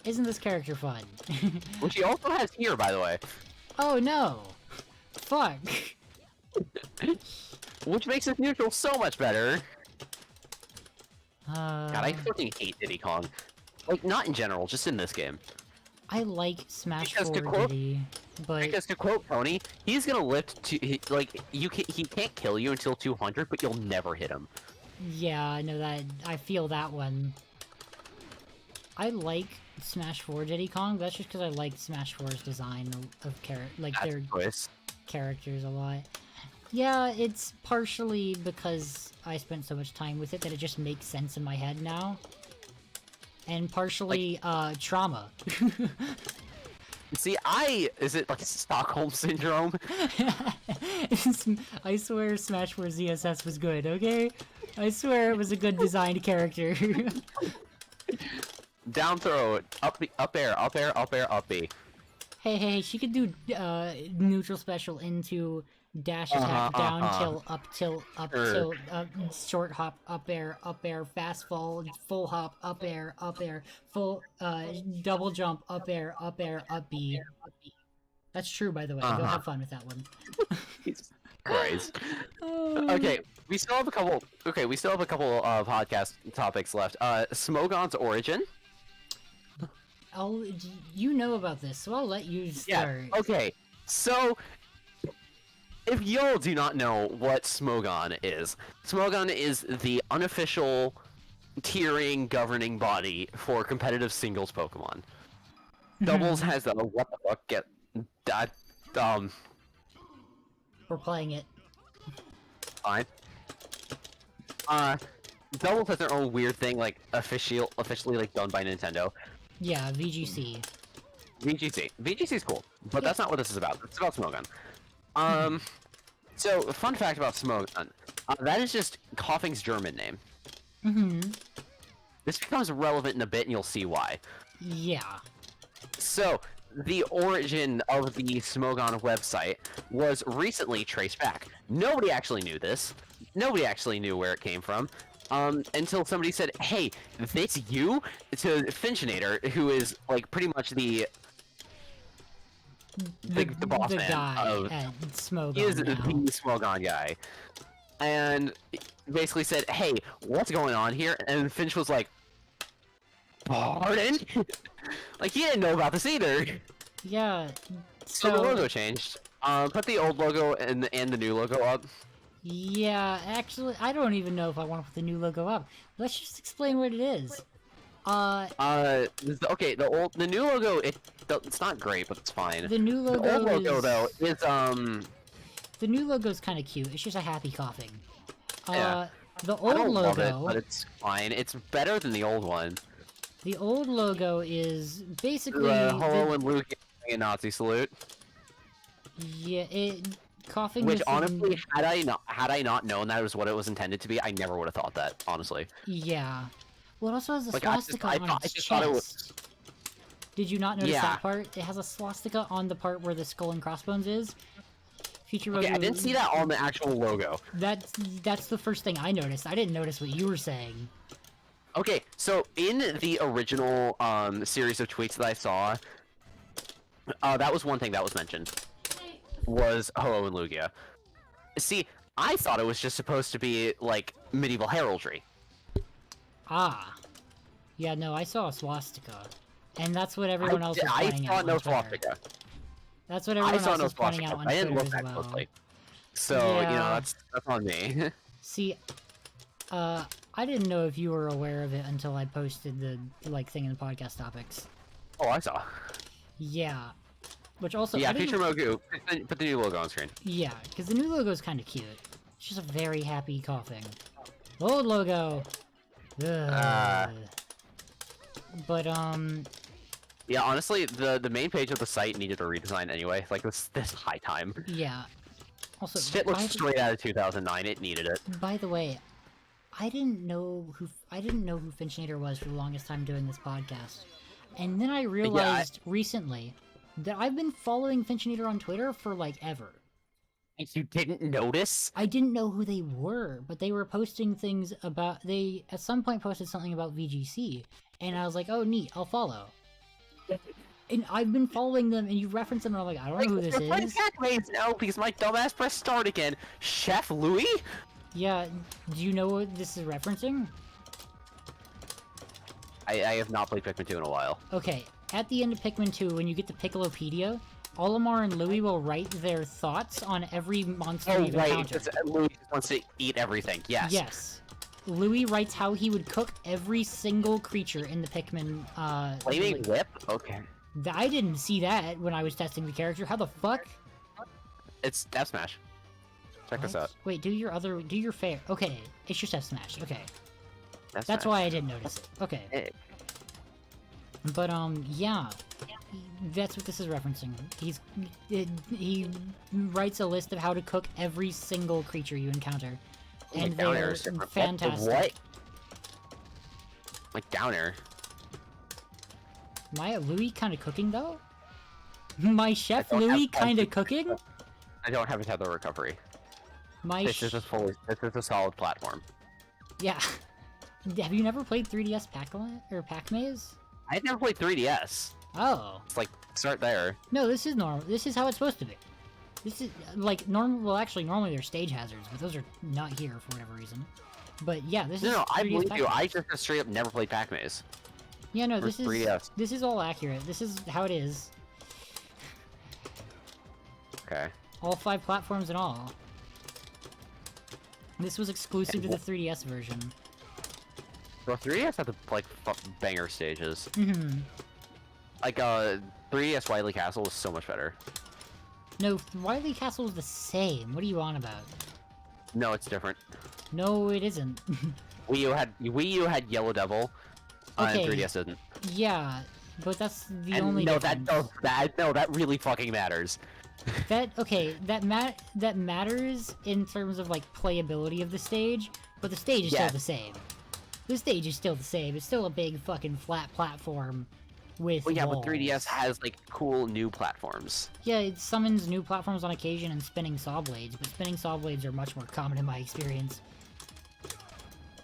Isn't this character fun? Which he also has here, by the way. Oh no. Fuck. Which makes his neutral so much better. God, I fucking hate Diddy Kong. Like, not in general, just in this game. I like Smash Because 4 Diddy, but... Because to quote Tony, he's gonna lift to, he can't kill you until 200, but you'll never hit him. Yeah, I know that. I feel that one. I like Smash 4 Diddy Kong, that's just because I like Smash 4's design of their characters a lot. Yeah, it's partially because I spent so much time with it that it just makes sense in my head now. And partially, trauma. See, is it like Stockholm Syndrome? I swear Smash 4 ZSS was good, okay? I swear it was a good designed character. Down throw, up air, up B. Hey, she could do, neutral special into dash attack, down tilt, up Sure. tilt, short hop, up air, fast fall, full hop, up air, full, double jump, up air, up B. That's true, by the way. Go have fun with that one. Jesus Christ. Okay, we still have a couple. Okay, we still have a couple podcast topics left. Smogon's origin. You know about this, so I'll let you start. Yeah. Okay. So, if y'all do not know what Smogon is the unofficial tiering governing body for competitive singles Pokemon. Doubles has the what the fuck get that We're playing it. Fine. Doubles has their own weird thing, like officially like done by Nintendo. Yeah, VGC. VGC is cool, but that's not what this is about. It's about Smogon. So fun fact about Smogon, that is just Coughing's German name. This becomes relevant in a bit, and you'll see why. Yeah. So the origin of the Smogon website was recently traced back. Nobody actually knew this. Nobody actually knew where it came from. Until somebody said, "Hey, it's you?" to Finchinator, who is like pretty much the boss man guy of at Smogon. He is now. the Smogon guy, and basically said, "Hey, what's going on here?" And Finch was like, "Pardon?" Like he didn't know about this either. Yeah. So the logo changed. Put the old logo and the new logo up. Yeah, actually, I don't even know if I want to put the new logo up. Let's just explain what it is. Okay, the new logo, it's not great, but it's fine. The new logo The old logo, though, is, The new logo's kind of cute. It's just a happy coughing. Yeah. The I old don't logo... love it, but it's fine. It's better than the old one. The old logo is basically... Hello and Luke a Nazi salute. Yeah, coughing. Which honestly, had I not known that was what it was intended to be, I never would have thought that. Honestly. Yeah. Well, it also has a Like, swastika on its chest. Thought it was... Did you not notice Yeah. that part? It has a swastika on the part where the skull and crossbones is. Future Mogu. Okay, I didn't see that on the actual logo. That's the first thing I noticed. I didn't notice what you were saying. Okay, so in the original series of tweets that I saw, that was one thing that was mentioned. Was Ho-Oh and Lugia. See, I thought it was just supposed to be, like, medieval heraldry. Ah. Yeah, no, I saw a swastika. And that's what everyone else was pointing out. I saw no on Twitter. swastika. That's what everyone else was pointing swastika. out on I didn't Twitter look as that well. closely. So, you know, Yeah. that's on me. See, I didn't know if you were aware of it until I posted the, thing in the podcast topics. Oh, I saw. Yeah. Which also... Yeah, Future Mogu. Put the new logo on screen. Yeah, because the new logo is kind of cute. It's just a very happy coughing. Old logo! Ugh. But, Yeah, honestly, the main page of the site needed a redesign anyway. Like, this high time. yeah. Also, Shit looks straight out of 2009. It needed it. by the way, I didn't know who Finchinator was for the longest time doing this podcast. And then I realized recently that I've been following Finchinator on Twitter for, ever. You didn't notice? I didn't know who they were, but they were posting things about... They, at some point, posted something about VGC. And I was like, oh, neat, I'll follow. And I've been following them, and you reference them, and I'm like, I don't know who this is. No, because my dumbass pressed start again. Chef Louis? Yeah, do you know what this is referencing? I have not played Pikmin 2 in a while. Okay, at the end of Pikmin 2, when you get the Piccolopedia, Olimar and Louis will write their thoughts on every monster you've encountered. Louis just wants to eat everything, yes. Yes. Louis writes how he would cook every single creature in the Pikmin, Flaming Whip? Okay. I didn't see that when I was testing the character. How the fuck? It's F Smash. Check this out. Wait, do your fair. Okay, it's just F Smash. Okay. F That's Smash. why I didn't notice it. Okay. Hey. But, yeah. That's what this is referencing. He writes a list of how to cook every single creature you encounter. And they're fantastic. What? Like Downer. My Louis kind of cooking, though? My chef Louis kind of cooking? I don't have a tether recovery. This is a solid platform. Yeah. Have you never played 3DS Pac Maze? I had never played 3DS. Oh. It's like, start there. No, this is normal. This is how it's supposed to be. This is, like, normal. Well, actually, normally they're stage hazards, but those are not here for whatever reason. But yeah, this is. No, I 3DS believe you. Pac-Man. I just straight up never played Pac-Maze. Yeah, no, For this is 3DS. this is all accurate. This is how it is. Okay. All 5 platforms and all. This was exclusive to the 3DS version. Bro, 3DS had the like banger stages. Mm-hmm. Like 3DS Wily Castle was so much better. No, Wily Castle is the same. What are you on about? No, it's different. No, it isn't. Wii U had Yellow Devil, Okay. and 3DS didn't. Yeah, but that's the And only no, difference. that really fucking matters. That matters in terms of like playability of the stage, but the stage is Yeah. still the same. The stage is still the same. It's still a big fucking flat platform with Well, yeah, walls. but 3DS has like cool new platforms. Yeah, it summons new platforms on occasion and spinning saw blades, but spinning saw blades are much more common in my experience.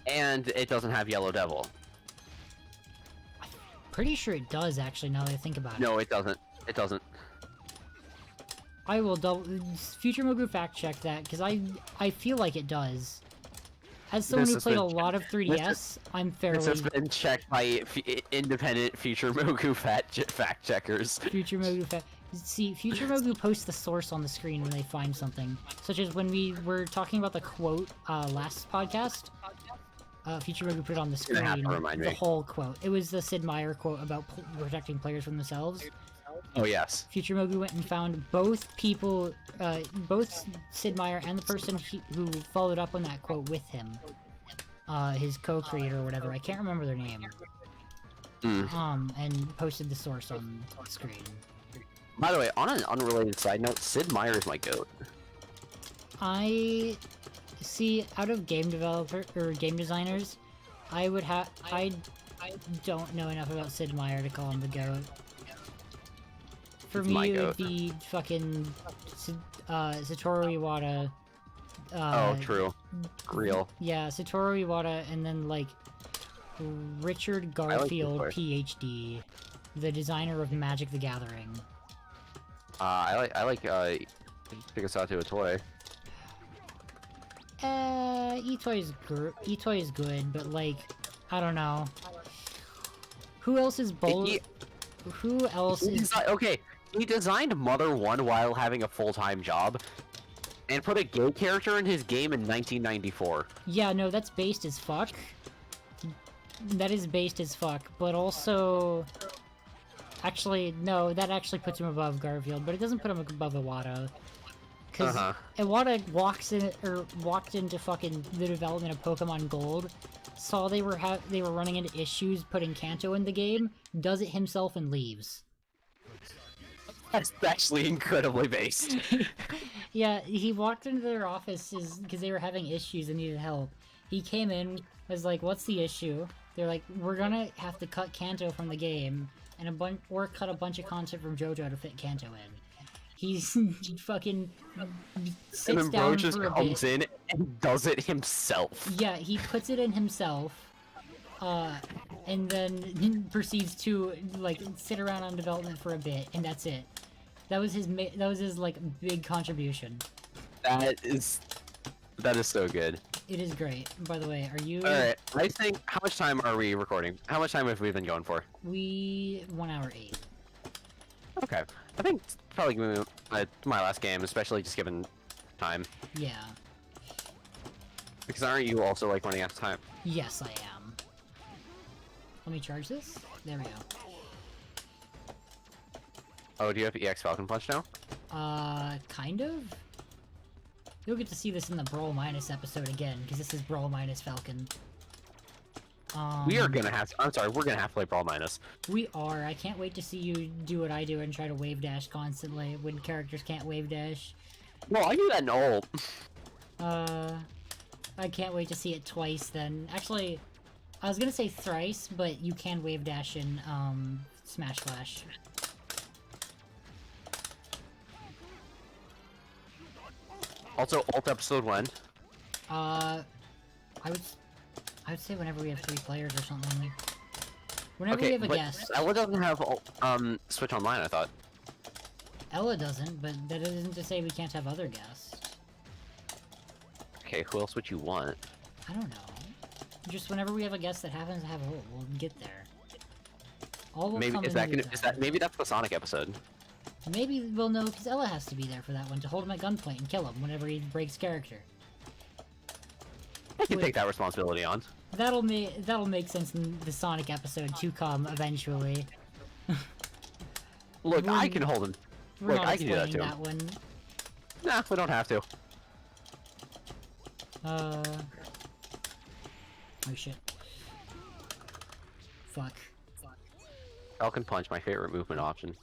And it doesn't have Yellow Devil. Pretty sure it does actually. Now that I think about it. No, it doesn't. It doesn't. I will Future Mogu fact check that because I feel like it does. As someone This who has played a been- lot of 3DS, I'm fairly. This has been checked by independent Future Mogu fact checkers. Future Mogu See, Future Mogu posts the source on the screen when they find something. Such as when we were talking about the quote last podcast. Future Mogu put it on the You're gonna have screen to remind the me. whole quote. It was the Sid Meier quote about protecting players from themselves. Oh yes. Future Mogu went and found both people, both Sid Meier and the person who followed up on that quote with him. His co-creator or whatever. I can't remember their name. And posted the source on the screen. By the way, on an unrelated side note, Sid Meier is my goat. I see, out of game designers, I don't know enough about Sid Meier to call him the GOAT. For It's me, my it would goat. be fucking Satoru Iwata. Oh, true. Real. Yeah, Satoru Iwata, and then like Richard Garfield, choice. PhD, the designer of Magic the Gathering. I like Pikasato Toy. E-Toy is good, but like, I don't know. Who else is bold? Who else is? Okay, he designed Mother 1 while having a full-time job, and put a gay character in his game in 1994. Yeah, no, that's based as fuck. That is based as fuck, but also... Actually, no, that actually puts him above Garfield, but it doesn't put him above Iwata. Because Iwata walked into fucking the development of Pokemon Gold, saw they were running into issues putting Kanto in the game, does it himself and leaves. That's actually incredibly based. Yeah, he walked into their offices because they were having issues and needed help. He came in, was like, "What's the issue?" They're like, "We're gonna have to cut Kanto from the game, and cut a bunch of content from JoJo to fit Kanto in." He's fucking sits And then Bro down just for a comes bit. in and does it himself. Yeah, he puts it in himself, and then proceeds to like sit around on development for a bit, and that's it. That was his like big contribution. That is so good. It is great. By the way, are you? All right, I think. How much time are we recording? How much time have we been going for? 1 hour 8. Okay, I think it's probably gonna be my last game, especially just given time. Yeah. Because aren't you also like running out of time? Yes, I am. Let me charge this. There we go. Oh, do you have EX Falcon Punch now? Kind of. You'll get to see this in the Brawl Minus episode again, because this is Brawl Minus Falcon. We are gonna have. I'm sorry, we're gonna have to play Brawl Minus. We are. I can't wait to see you do what I do and try to wave dash constantly when characters can't wave dash. Well, I do that in ult. I can't wait to see it twice then. Actually, I was gonna say thrice, but you can wave dash in, Smash Flash. Also, alt episode when? I would say whenever we have 3 players or something. Whenever we have a guest. Ella doesn't have Switch Online, I thought. Ella doesn't, but that isn't to say we can't have other guests. Okay, who else would you want? I don't know. Just whenever we have a guest that happens to have a hole, we'll get there. All will Maybe come is in that due gonna, is time. that maybe that's the Sonic episode? Maybe we'll know because Ella has to be there for that one to hold him at gunpoint and kill him whenever he breaks character. I can take that responsibility on. That'll make sense in the Sonic episode to come eventually. Look, I can hold him. We're Look, not I can do that explaining too. that one. Nah, we don't have to. Oh shit. Fuck. Falcon Punch, my favorite movement option.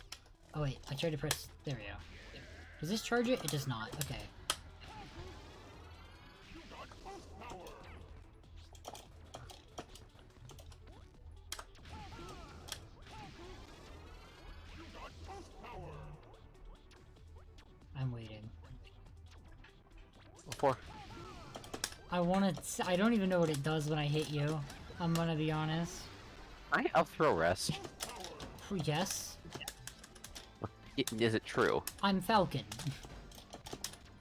Oh wait, I tried to press. There we go. Does this charge it? It does not. Okay. I'm waiting. Before. I don't even know what it does when I hit you. I'm gonna be honest. I up throw rest. Yes. Is it true? I'm Falcon.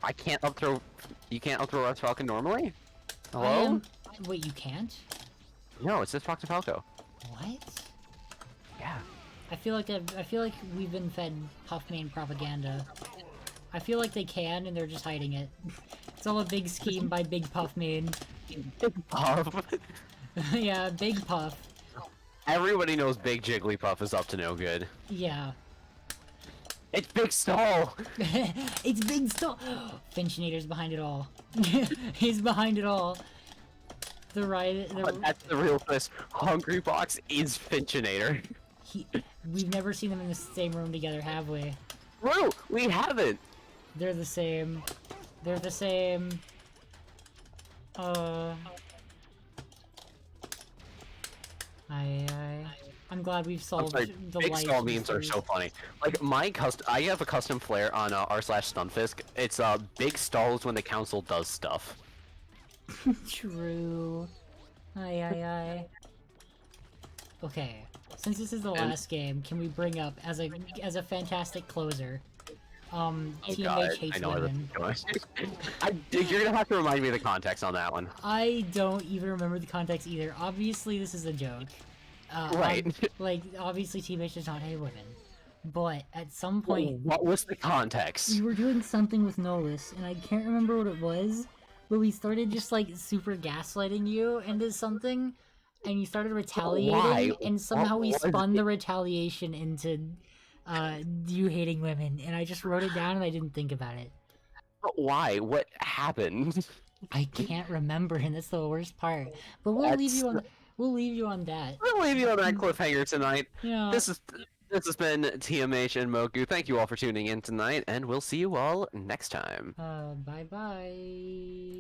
I can't up throw. You can't up throw rest Falcon normally? I Hello? am... Wait, you can't? No, it says Fox and Falco. What? Yeah. I feel like we've been fed Puffman propaganda. I feel like they can, and they're just hiding it. It's all a big scheme by Big Puffman. Big Puff. Yeah, Big Puff. Everybody knows Big Jigglypuff is up to no good. Yeah. It's Big Stall! It's Big Stall! Finchinator's behind it all. He's behind it all. But that's the real twist. Hungry Box is Finchinator. We've never seen them in the same room together, have we? True! We haven't! They're the same. They're the same. I'm glad we've I'm solved sorry, the Big life Stall memes are mystery. so funny. Like, I have a custom flare on r/Stunfisk. It's, Big Stalls when the council does stuff. True. Aye. Okay, since this is the last game, can we bring up as a fantastic closer? TMH hates I know where this women. is going. You're gonna have to remind me of the context on that one. I don't even remember the context either. Obviously, this is a joke. Right. Like, obviously, TMH does not hate women. But at some point, What was the context? we were doing something with Nolus, and I can't remember what it was, but we started just, like, super gaslighting you into something, and you started retaliating, Why? and somehow we What was spun the retaliation into, you hating women, and I just wrote it down and I didn't think about it. But why? What happened? I can't remember, and that's the worst part. But we'll leave you on that. We'll leave you on that cliffhanger tonight. Yeah. This has been TMH and Mogu. Thank you all for tuning in tonight, and we'll see you all next time. Bye bye.